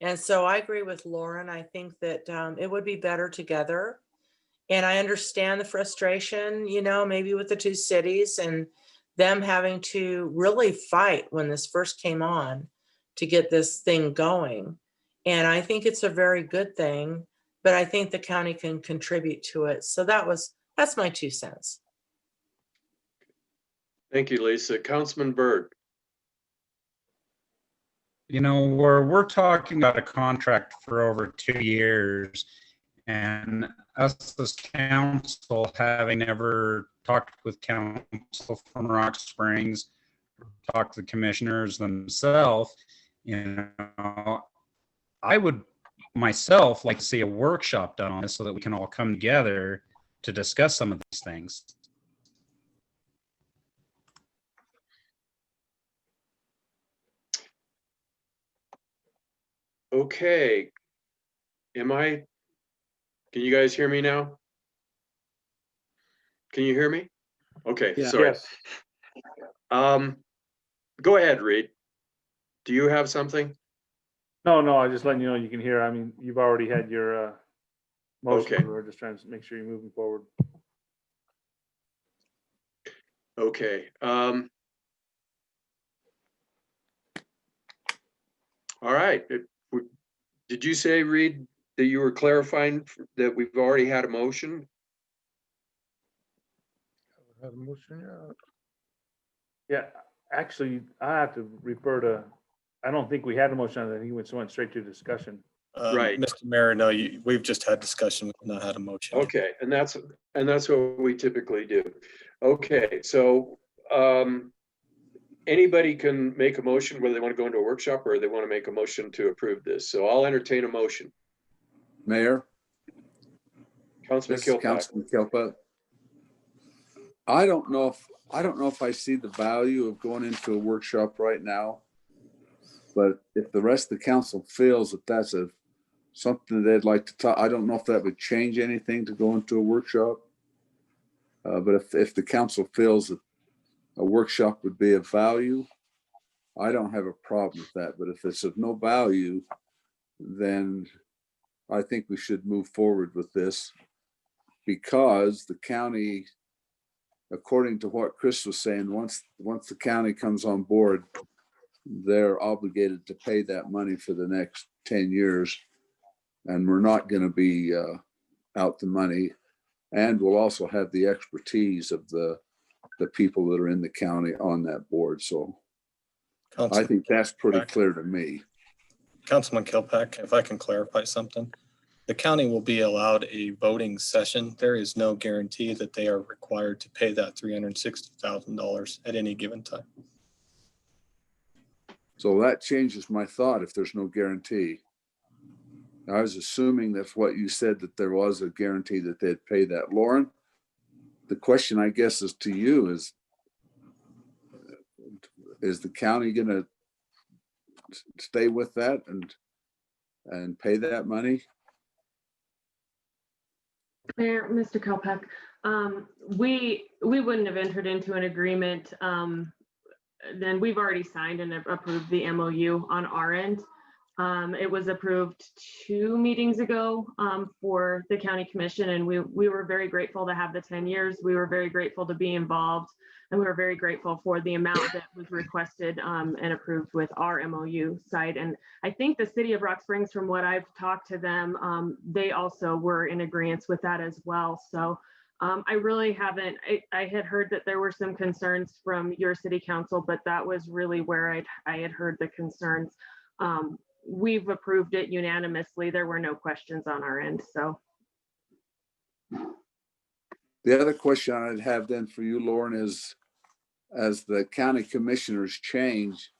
And so I agree with Lauren. I think that it would be better together. And I understand the frustration, maybe with the two cities and them having to really fight when this first came on to get this thing going. And I think it's a very good thing, but I think the county can contribute to it. So that's my 2 cents. Thank you, Lisa. Councilman Byrd. Where we're talking about a contract for over 2 years, and us as council having never talked with council from Rock Springs, talked to the commissioners themselves, I would myself like to see a workshop done on this so that we can all come together to discuss some of these things. Okay. Can you guys hear me now? Can you hear me? Okay, Yeah. sorry. yes. Go ahead, Reed. Do you have something? No, I just letting you know you can hear. I mean, you've already had your motion. Okay. We're just trying to make sure you're moving forward. Okay. All right. Did you say, Reed, that you were clarifying that we've already had a motion? Had a motion, Yeah, actually, I have to refer to, I don't think we had a motion on that. He went straight to discussion. Right. Mr. Mayor, no, we've just had discussion. We've not had a motion. Okay, and that's what we typically do. Okay, so anybody can make a motion whether they want to go into a workshop or they want to make a motion to approve this. So I'll entertain a motion. Mayor, Councilman this is Kilpatrick. Councilman Kilpa. I don't know if I see the value of going into a workshop right now. But if the rest of the council feels that that's something they'd like to talk, I don't know if that would change anything to go into a workshop. But if the council feels that a workshop would be of value, I don't have a problem with that. But if it's of no value, then I think we should move forward with this, because the county, according to what Chris was saying, once the county comes on board, they're obligated to pay that money for the next 10 years. And we're not going to be out the money. And we'll also have the expertise of the people that are in the county on that board. So I think that's pretty clear to me. Councilman Kilpack, if I can clarify something. The county will be allowed a voting session. There is no guarantee that they are required to pay that $360,000 at any given time. So that changes my thought if there's no guarantee. I was assuming that's what you said, that there was a guarantee that they'd pay that. Lauren, the question I guess is to you is the county gonna stay with that and pay that money? Mayor, Mr. Kelpeck, we wouldn't have entered into an agreement. Then we've already signed and approved the MOU on our end. It was approved 2 meetings ago for the county commission, and we were very grateful to have the 10 years. We were very grateful to be involved, and we were very grateful for the amount that was requested and approved with our MOU side. And I think the city of Rock Springs, from what I've talked to them, they also were in agreement with that as well. So I really haven't, I had heard that there were some concerns from your city council, but that was really where I had heard the concerns. We've approved it unanimously. There were no questions on our end, so. The other question I'd have then for you, Lauren, is as the county commissioners change,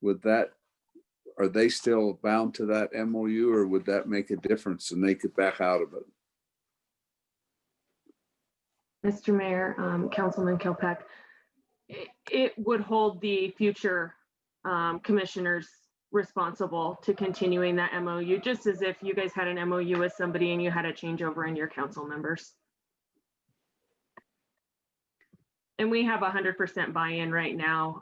are they still bound to that MOU, or would that make a difference and they could back out of it? Mr. Mayor, Councilman Kilpack, it would hold the future commissioners responsible to continuing that MOU, just as if you guys had an MOU with somebody and you had a changeover in your council members. And we have 100% buy-in right now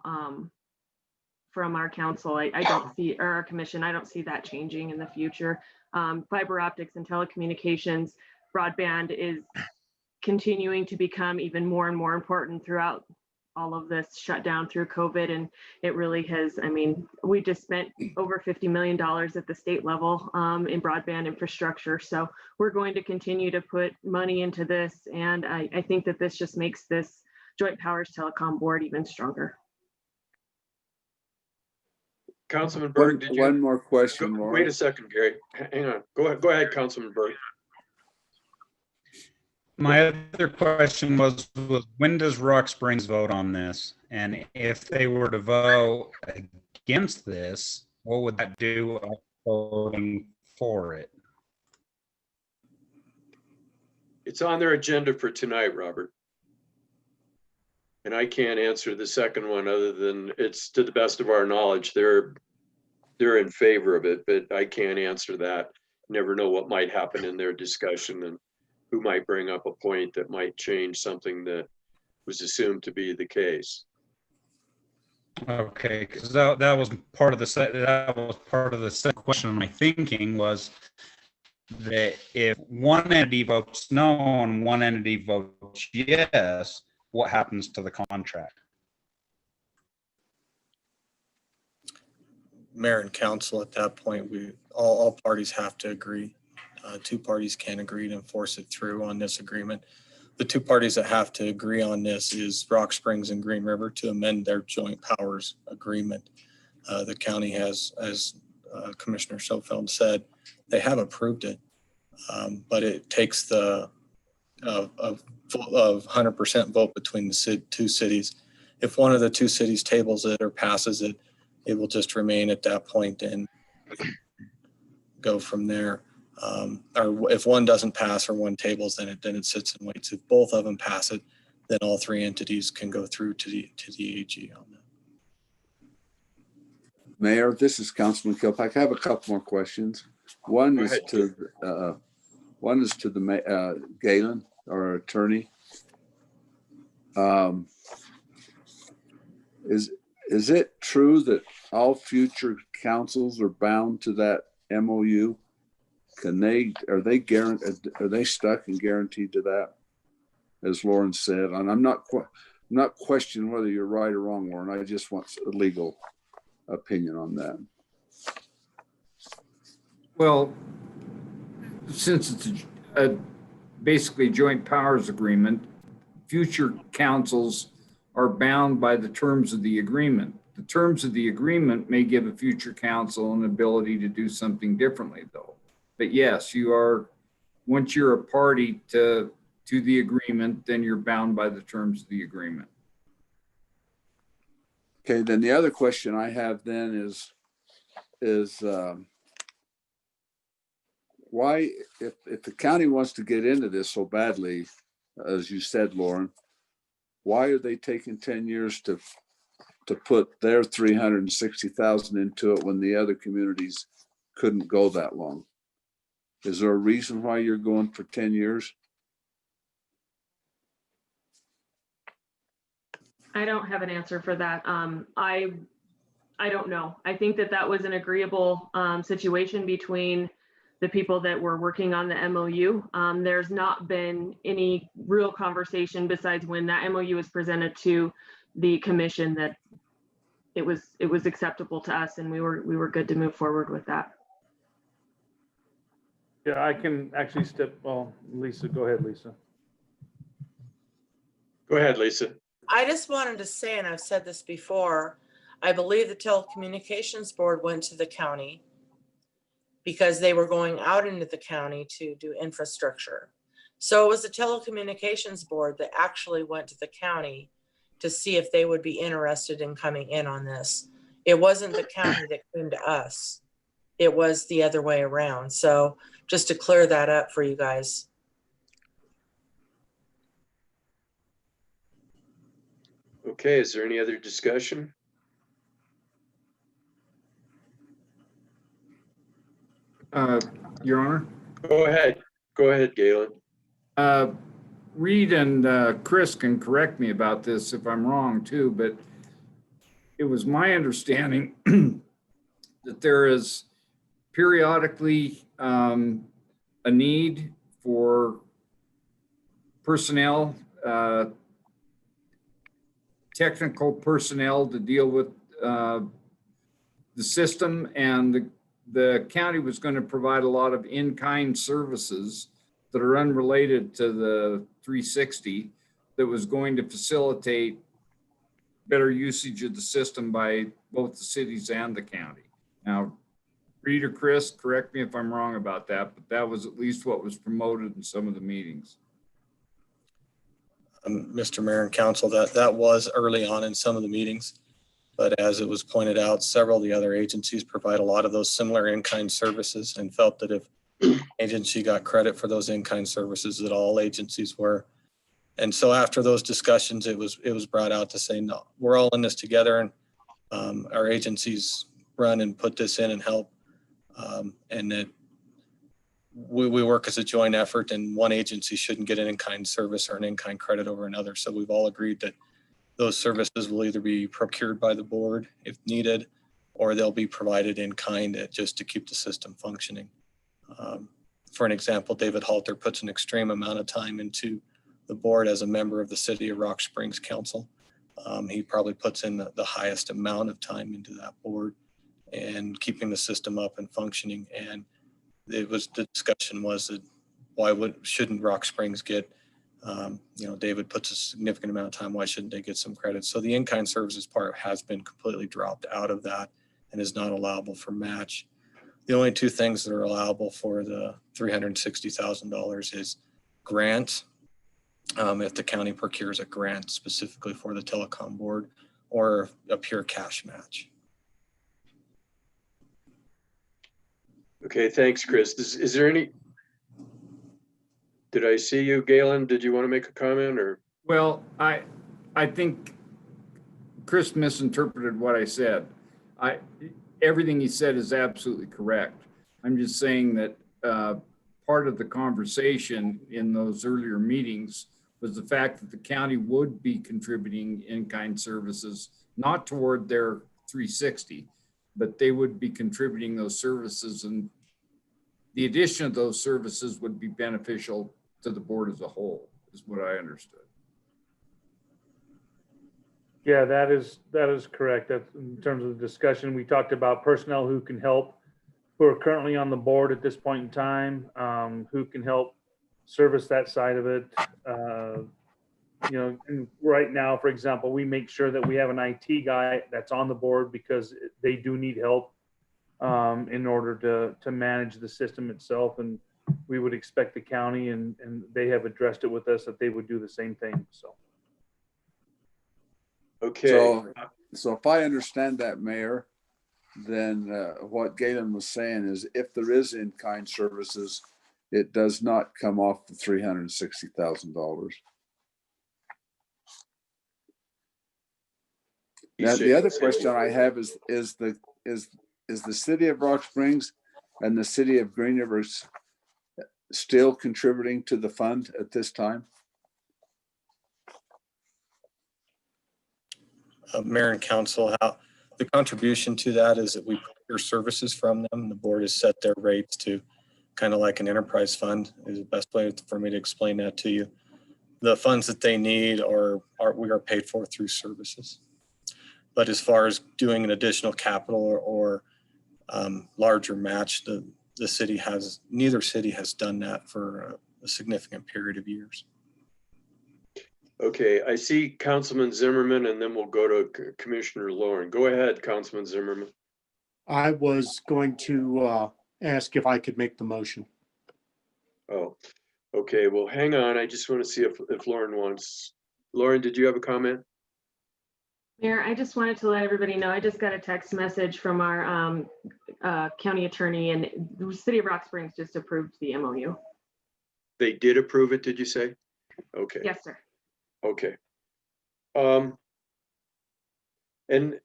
from our council. I don't see, or our commission, I don't see that changing in the future. Fiber optics and telecommunications, broadband is continuing to become even more and more important throughout all of this shutdown through COVID. And it really has, I mean, we just spent over $50 million at the state level in broadband infrastructure. So we're going to continue to put money into this. And I think that this just makes this Joint Powers Telecom Board even stronger. Councilman Burke, did you? One more question, Laura. Wait a second, Gary. Hang on. Go ahead, Councilman Burke. My other question was when does Rock Springs vote on this? And if they were to vote against this, what would that do voting for it? It's on their agenda for tonight, Robert. And I can't answer the second one other than it's to the best of our knowledge, they're in favor of it, but I can't answer that. Never know what might happen in their discussion and who might bring up a point that might change something that was assumed to be the case. Okay, because that was part of the second question. My thinking was that if one entity votes no and one entity votes yes, what happens to the contract? Mayor and council, at that point, all parties have to agree. 2 parties can't agree to enforce it through on this agreement. The 2 parties that have to agree on this is Rock Springs and Green River to amend their joint powers agreement. The county has, as Commissioner Schofield said, they have approved it, but it takes the 100% vote between the 2 cities. If one of the 2 cities tables it or passes it, it will just remain at that point and go from there. Or if one doesn't pass or one tables, then it sits and waits. If both of them pass it, then all 3 entities can go through to the AG on that. Mayor, this is Councilman Kilpack. I have a couple more questions. One is to the Galen, our attorney. Is it true that all future councils are bound to that MOU? Are they stuck and guaranteed to that? As Lauren said, and I'm not questioning whether you're right or wrong, Lauren. I just want a legal opinion on that. Well, since it's a basically joint powers agreement, future councils are bound by the terms of the agreement. The terms of the agreement may give a future council an ability to do something differently, though. But yes, you are, once you're a party to the agreement, then you're bound by the terms of the agreement. Okay, then the other question I have then is why, if the county wants to get into this so badly, as you said, Lauren, why are they taking 10 years to put their 360,000 into it when the other communities couldn't go that long? Is there a reason why you're going for 10 years? I don't have an answer for that. I don't know. I think that was an agreeable situation between the people that were working on the MOU. There's not been any real conversation besides when that MOU was presented to the commission that it was acceptable to us, and we were good to move forward with that. Yeah, I can actually Lisa, go ahead, Lisa. Go ahead, Lisa. I just wanted to say, and I've said this before, I believe the telecommunications board went to the county because they were going out into the county to do infrastructure. So it was the telecommunications board that actually went to the county to see if they would be interested in coming in on this. It wasn't the county that came to us. It was the other way around. So just to clear that up for you guys. Okay, is there any other discussion? Your Honor. Go ahead, Galen. Reed and Chris can correct me about this if I'm wrong too, but it was my understanding that there is periodically a need for personnel, technical personnel to deal with the system, and the county was going to provide a lot of in-kind services that are unrelated to the 360 that was going to facilitate better usage of the system by both the cities and the county. Now, Reed or Chris, correct me if I'm wrong about that, but that was at least what was promoted in some of the meetings. Mr. Mayor and Council, that was early on in some of the meetings. But as it was pointed out, several of the other agencies provide a lot of those similar in-kind services, and felt that if agency got credit for those in-kind services, that all agencies were. And so after those discussions, it was brought out to say, no, we're all in this together, and our agencies run and put this in and help. And that we work as a joint effort, and one agency shouldn't get an in-kind service or an in-kind credit over another. So we've all agreed that those services will either be procured by the board if needed, or they'll be provided in kind just to keep the system functioning. For an example, David Halter puts an extreme amount of time into the board as a member of the City of Rock Springs Council. He probably puts in the highest amount of time into that board and keeping the system up and functioning. And the discussion was that shouldn't Rock Springs get, David puts a significant amount of time, why shouldn't they get some credit? So the in-kind services part has been completely dropped out of that and is not allowable for match. The only two things that are allowable for the $360,000 is grant, if the county procures a grant specifically for the telecom board, or a pure cash match. Okay, thanks, Chris. Is there any? Did I see you, Galen? Did you want to make a comment or? Well, I think Chris misinterpreted what I said. Everything he said is absolutely correct. I'm just saying that part of the conversation in those earlier meetings was the fact that the county would be contributing in-kind services, not toward their 360, but they would be contributing those services, and the addition of those services would be beneficial to the board as a whole, is what I understood. Yeah, that is correct. That's in terms of the discussion. We talked about personnel who can help, who are currently on the board at this point in time, who can help service that side of it. And right now, for example, we make sure that we have an IT guy that's on the board because they do need help in order to manage the system itself. And we would expect the county, and they have addressed it with us, that they would do the same thing. So. Okay. So So if I understand that, Mayor, then what Galen was saying is if there is in-kind services, it does not come off the $360,000. Now, the other question I have is the city of Rock Springs and the city of Green River still contributing to the fund at this time? Mayor and council, how the contribution to that is that we procure services from them. The board has set their rates to kind of like an enterprise fund is the best way for me to explain that to you. The funds that they need we are paid for through services. But as far as doing an additional capital or larger match, neither city has done that for a significant period of years. Okay, I see Councilman Zimmerman, and then we'll go to Commissioner Lauren. Go ahead, Councilman Zimmerman. I was going to ask if I could make the motion. Oh, okay. Well, hang on. I just want to see if Lauren wants. Lauren, did you have a comment? Mayor, I just wanted to let everybody know, I just got a text message from our county attorney, and the city of Rock Springs just approved the MOU. They did approve it, did you say? Okay. Yes, sir. Okay. And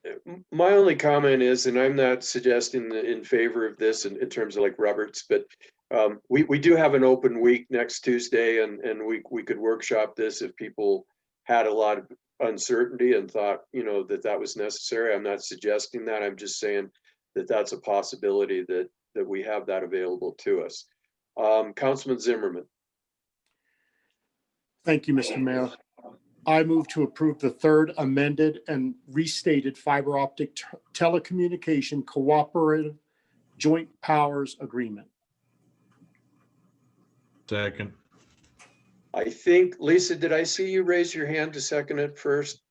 my only comment is, and I'm not suggesting in favor of this in terms of like Roberts, but we do have an open week next Tuesday, and we could workshop this if people had a lot of uncertainty and thought, that was necessary. I'm not suggesting that. I'm just saying that that's a possibility that we have that available to us. Councilman Zimmerman. Thank you, Mr. Mayor. I move to approve the third amended and restated fiber optic telecommunication cooperative joint powers agreement. Second. I think, Lisa, did I see you raise your hand to second it first?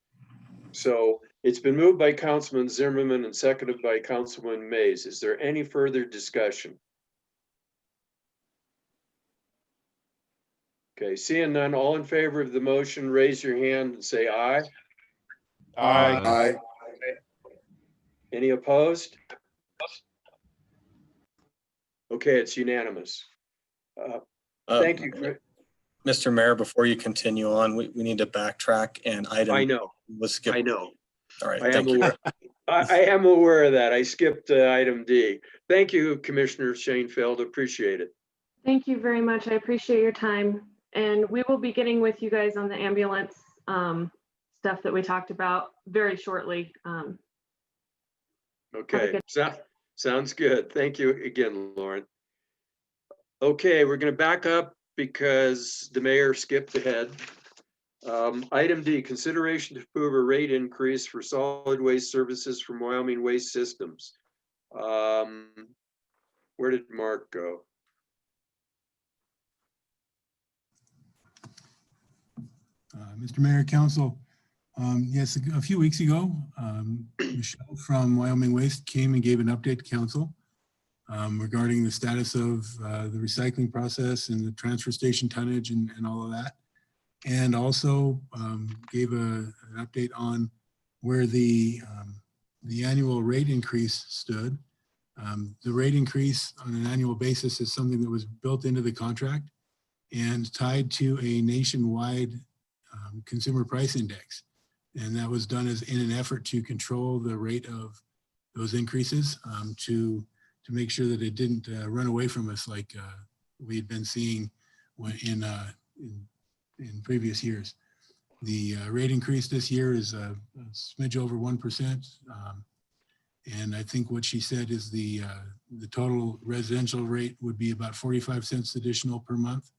So it's been moved by Councilman Zimmerman and seconded by Councilman Mays. Is there any further discussion? Okay, seeing none, all in favor of the motion, raise your hand and say aye. Aye. Any opposed? Okay, it's unanimous. Thank you. Mr. Mayor, before you continue on, we need to backtrack and item. I know. Was skipped. I know. All right, I am thank you. aware. I am aware of that. I skipped item D. Thank you, Commissioner Shanefield. Appreciate it. Thank you very much. I appreciate your time. And we will be getting with you guys on the ambulance stuff that we talked about very shortly. Okay, sounds good. Thank you again, Lauren. Okay, we're going to back up because the mayor skipped ahead. Item D, consideration to approve a rate increase for solid waste services from Wyoming Waste Systems. Where did Mark go? Mr. Mayor, Council, yes, a few weeks ago, Michelle from Wyoming Waste came and gave an update to Council regarding the status of the recycling process and the transfer station tonnage and all of that. And also gave an update on where the annual rate increase stood. The rate increase on an annual basis is something that was built into the contract and tied to a nationwide consumer price index. And that was done in an effort to control the rate of those increases to make sure that it didn't run away from us like we had been seeing in previous years. The rate increase this year is a smidge over 1%. And I think what she said is the total residential rate would be about 45 cents additional per month.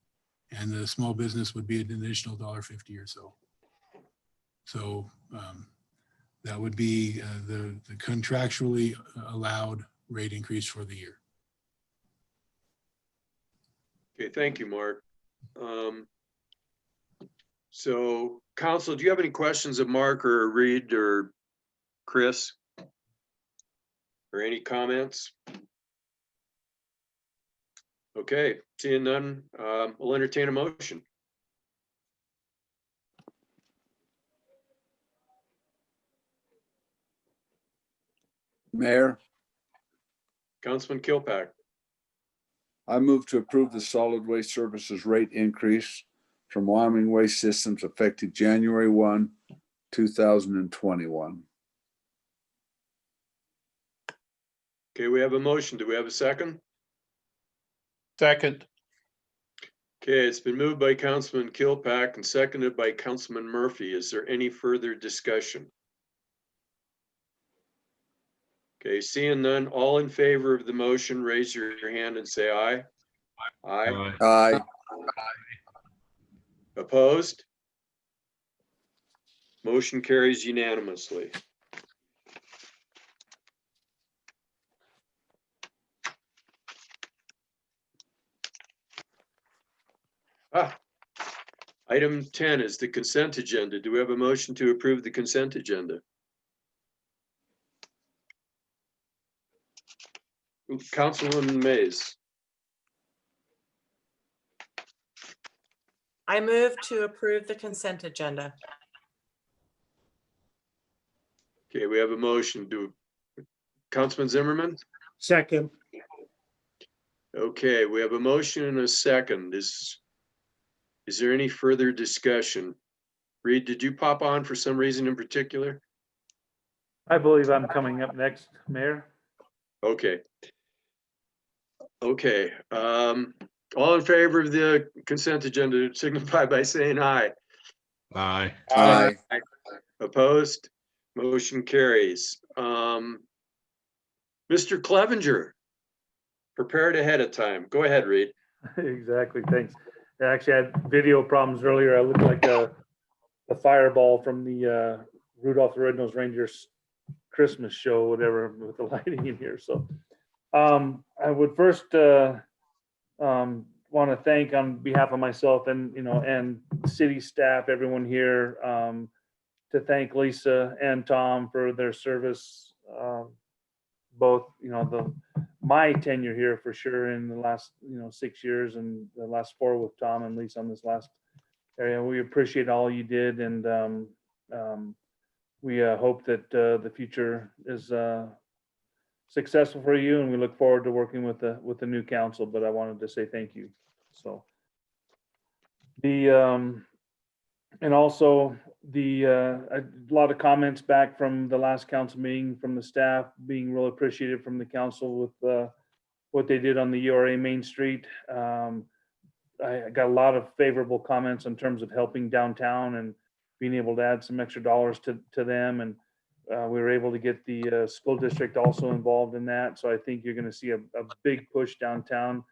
And the small business would be an additional $1.50 or so. So that would be the contractually allowed rate increase for the year. Okay, thank you, Mark. So, Council, do you have any questions of Mark or Reed or Chris? Or any comments? Okay, seeing none, we'll entertain a motion. Mayor, Councilman Kilpack. I move to approve the solid waste services rate increase from Wyoming Waste Systems effective January 1, 2021. Okay, we have a motion. Do we have a second? Second. Okay, it's been moved by Councilman Kilpack and seconded by Councilman Murphy. Is there any further discussion? Okay, seeing none, all in favor of the motion, raise your hand and say aye. Aye. Aye. Opposed? Motion carries unanimously. Item 10 is the consent agenda. Do we have a motion to approve the consent agenda? Councilwoman Mays. I move to approve the consent agenda. Okay, we have a motion. Do Councilman Zimmerman? Second. Okay, we have a motion and a second. Is there any further discussion? Reed, did you pop on for some reason in particular? I believe I'm coming up next, Mayor. Okay. Okay, all in favor of the consent agenda signify by saying aye. Aye. Aye. Opposed? Motion carries. Mr. Clevenger, prepared ahead of time. Go ahead, Reed. Exactly, thanks. I actually had video problems earlier. I looked like a fireball from the Rudolph the Red-Nosed Reindeer's Christmas show, whatever, with the lighting in here. So I would first want to thank on behalf of myself and, and city staff, everyone here, to thank Lisa and Tom for their service, both, my tenure here for sure in the last, 6 years and the last 4 with Tom and Lisa on this last area. We appreciate all you did, and we hope that the future is successful for you, and we look forward to working with the new council. But I wanted to say thank you. So and also a lot of comments back from the last council meeting from the staff, being real appreciated from the council with what they did on the URA Main Street. I got a lot of favorable comments in terms of helping downtown and being able to add some extra dollars to them. And we were able to get the school district also involved in that. So I think you're going to see a big push downtown.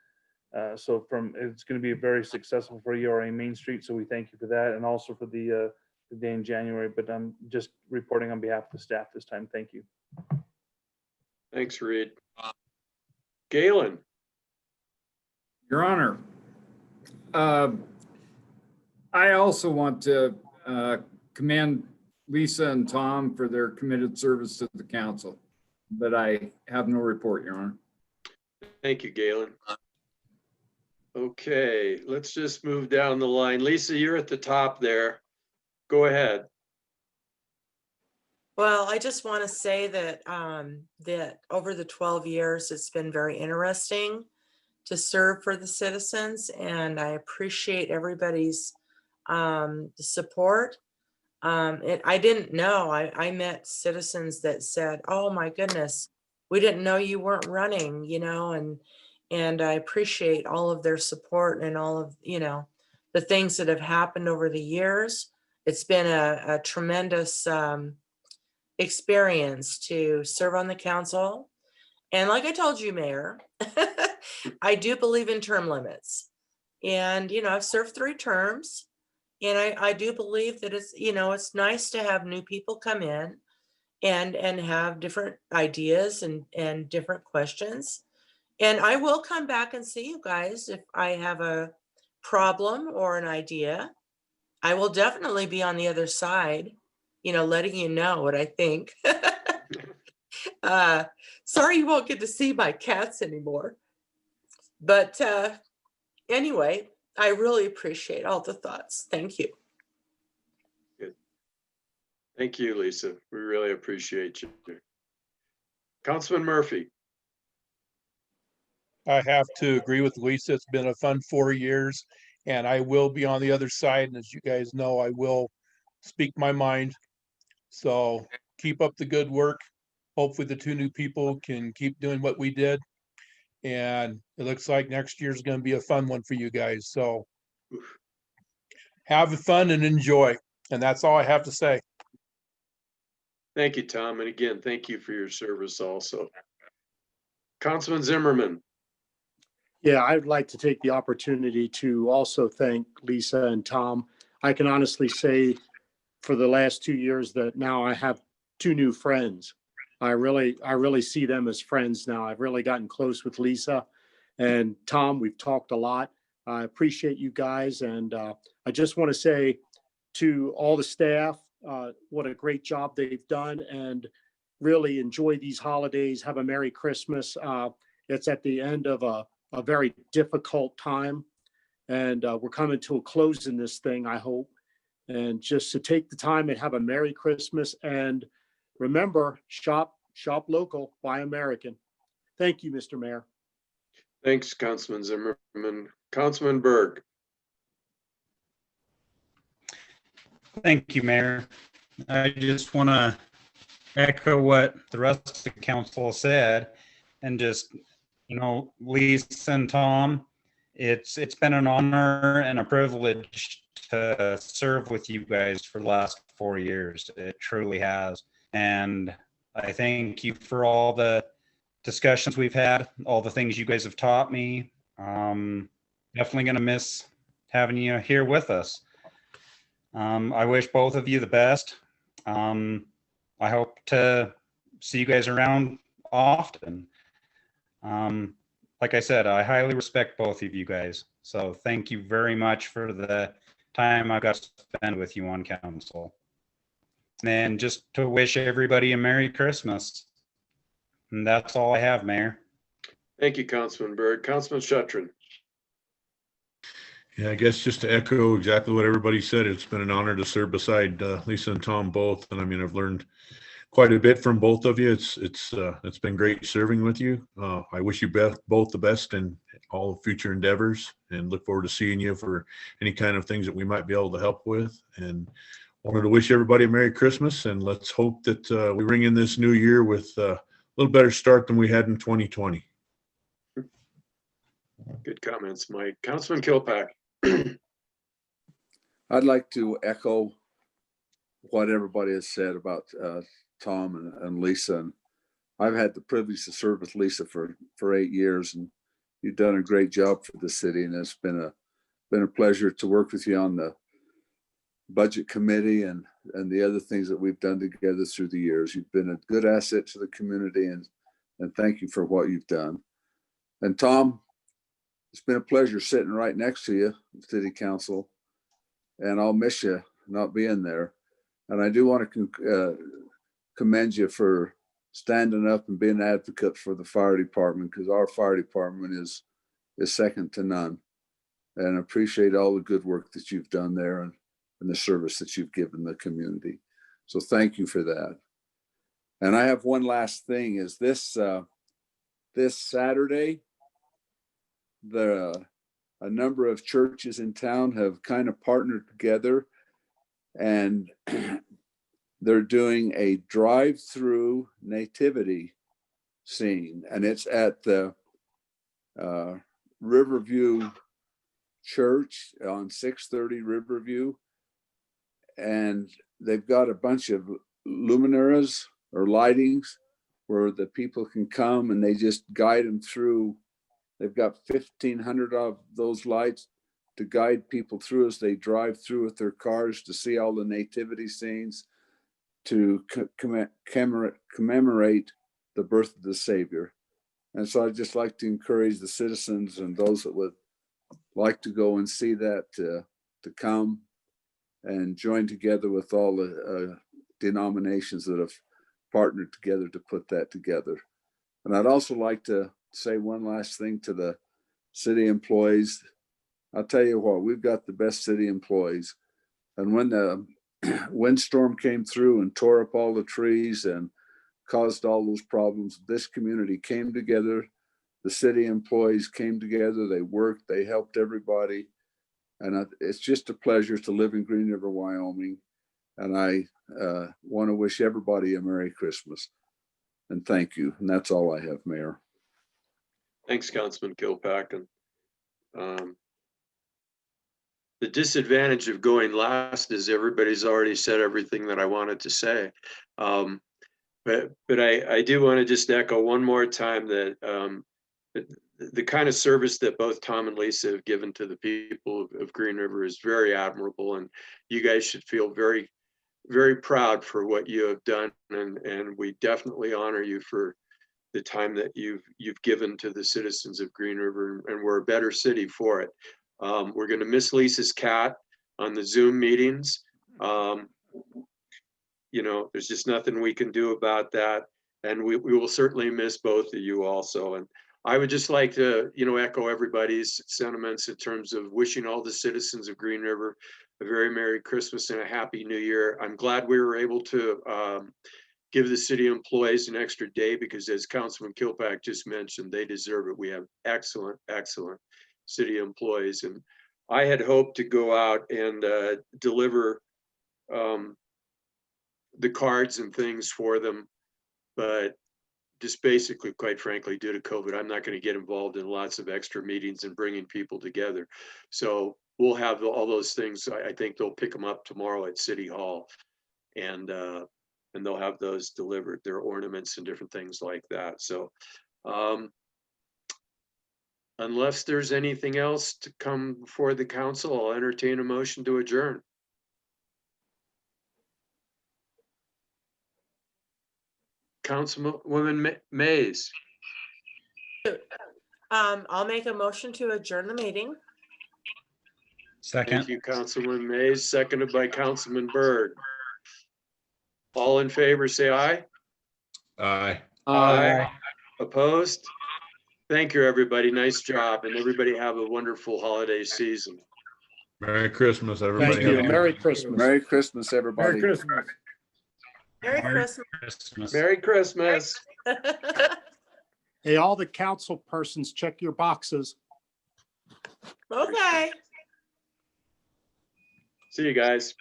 So it's going to be very successful for URA Main Street. So we thank you for that, and also for the day in January. But I'm just reporting on behalf of the staff this time. Thank you. Thanks, Reed. Galen. Your Honor, I also want to commend Lisa and Tom for their committed service to the council, but I have no report, Your Honor. Thank you, Galen. Okay, let's just move down the line. Lisa, you're at the top there. Go ahead. Well, I just want to say that that over the 12 years, it's been very interesting to serve for the citizens, and I appreciate everybody's support. I didn't know. I met citizens that said, "Oh my goodness, we didn't know you weren't running," and I appreciate all of their support and all of the things that have happened over the years. It's been a tremendous experience to serve on the council. And like I told you, Mayor, I do believe in term limits. And, I've served 3 terms, and I do believe that it's nice to have new people come in and have different ideas and different questions. And I will come back and see you guys if I have a problem or an idea. I will definitely be on the other side, letting you know what I think. Sorry you won't get to see my cats anymore. But anyway, I really appreciate all the thoughts. Thank you. Good. Thank you, Lisa. We really appreciate you. Councilman Murphy. I have to agree with Lisa. It's been a fun 4 years and I will be on the other side. And as you guys know, I will speak my mind. So keep up the good work. Hopefully the two new people can keep doing what we did. And it looks like next year's going to be a fun one for you guys. So have fun and enjoy. And that's all I have to say. Thank you, Tom. And again, thank you for your service also. Councilman Zimmerman. Yeah, I'd like to take the opportunity to also thank Lisa and Tom. I can honestly say for the last 2 years that now I have two new friends. I really see them as friends now. I've really gotten close with Lisa and Tom. We've talked a lot. I appreciate you guys. And I just want to say to all the staff, what a great job they've done, and really enjoy these holidays. Have a Merry Christmas. It's at the end of a very difficult time, and we're coming to a close in this thing, I hope. And just to take the time and have a Merry Christmas, and remember, shop local, buy American. Thank you, Mr. Mayor. Thanks, Councilman Zimmerman. Councilman Berg. Thank you, Mayor. I just want to echo what the rest of the council said, and just, Lisa and Tom, it's been an honor and a privilege to serve with you guys for the last 4 years. It truly has. And I thank you for all the discussions we've had, all the things you guys have taught me. Definitely going to miss having you here with us. I wish both of you the best. I hope to see you guys around often. Like I said, I highly respect both of you guys. So thank you very much for the time I've got to spend with you on council. And just to wish everybody a Merry Christmas. And that's all I have, Mayor. Thank you, Councilman Berg. Councilman Shuttrin. Yeah, I guess just to echo exactly what everybody said, it's been an honor to serve beside Lisa and Tom both. And I mean, I've learned quite a bit from both of you. It's been great serving with you. I wish you both the best in all future endeavors, and look forward to seeing you for any kind of things that we might be able to help with. And wanted to wish everybody a Merry Christmas, and let's hope that we ring in this new year with a little better start than we had in 2020. Good comments, Mike. Councilman Kilpack. I'd like to echo what everybody has said about Tom and Lisa. And I've had the privilege to serve with Lisa for 8 years, and you've done a great job for the city. And it's been a pleasure to work with you on the budget committee and the other things that we've done together through the years. You've been a good asset to the community, and thank you for what you've done. And Tom, it's been a pleasure sitting right next to you, City Council, and I'll miss you not being there. And I do want to commend you for standing up and being an advocate for the fire department, because our fire department is second to none. And I appreciate all the good work that you've done there and the service that you've given the community. So thank you for that. And I have one last thing, is this Saturday, a number of churches in town have kind of partnered together, and they're doing a drive-through nativity scene, and it's at the Riverview Church on 630 Riverview. And they've got a bunch of luminaries or lightings where the people can come and they just guide them through. They've got 1,500 of those lights to guide people through as they drive through with their cars to see all the nativity scenes, to commemorate the birth of the Savior. And so I'd just like to encourage the citizens and those that would like to go and see that to come and join together with all the denominations that have partnered together to put that together. And I'd also like to say one last thing to the city employees. I'll tell you what, we've got the best city employees. And when the windstorm came through and tore up all the trees and caused all those problems. This community came together. The city employees came together. They worked, they helped everybody. And it's just a pleasure to live in Green River, Wyoming. And I want to wish everybody a Merry Christmas. And thank you. And that's all I have, Mayor. Thanks, Councilman Kilpatrick. The disadvantage of going last is everybody's already said everything that I wanted to say. But I do want to just echo one more time that the kind of service that both Tom and Lisa have given to the people of Green River is very admirable, and you guys should feel very, very proud for what you have done, and we definitely honor you for the time that you've given to the citizens of Green River, and we're a better city for it. We're going to miss Lisa's cat on the Zoom meetings. You know, there's just nothing we can do about that, and we will certainly miss both of you also. And I would just like to, you know, echo everybody's sentiments in terms of wishing all the citizens of Green River a very Merry Christmas and a Happy New Year. I'm glad we were able to give the city employees an extra day because, as Councilman Kilpatrick just mentioned, they deserve it. We have excellent, excellent city employees. And I had hoped to go out and deliver the cards and things for them, but just basically, quite frankly, due to COVID, I'm not going to get involved in lots of extra meetings and bringing people together. So we'll have all those things. I think they'll pick them up tomorrow at City Hall, and they'll have those delivered, their ornaments and different things like that. So unless there's anything else to come before the council, I'll entertain a motion to adjourn. Councilwoman Mays. I'll make a motion to adjourn the meeting. Second. Thank you, Councilman Mays, seconded by Councilman Byrd. All in favor, say aye. Aye. Aye. Opposed? Thank you, everybody. Nice job. And everybody have a wonderful holiday season. Merry Christmas, everybody. Thank you. Merry Christmas. Merry Christmas, everybody. Merry Christmas. Merry Christmas. Christmas. Merry Christmas. Hey, all the council persons, check your boxes. Okay. See you guys.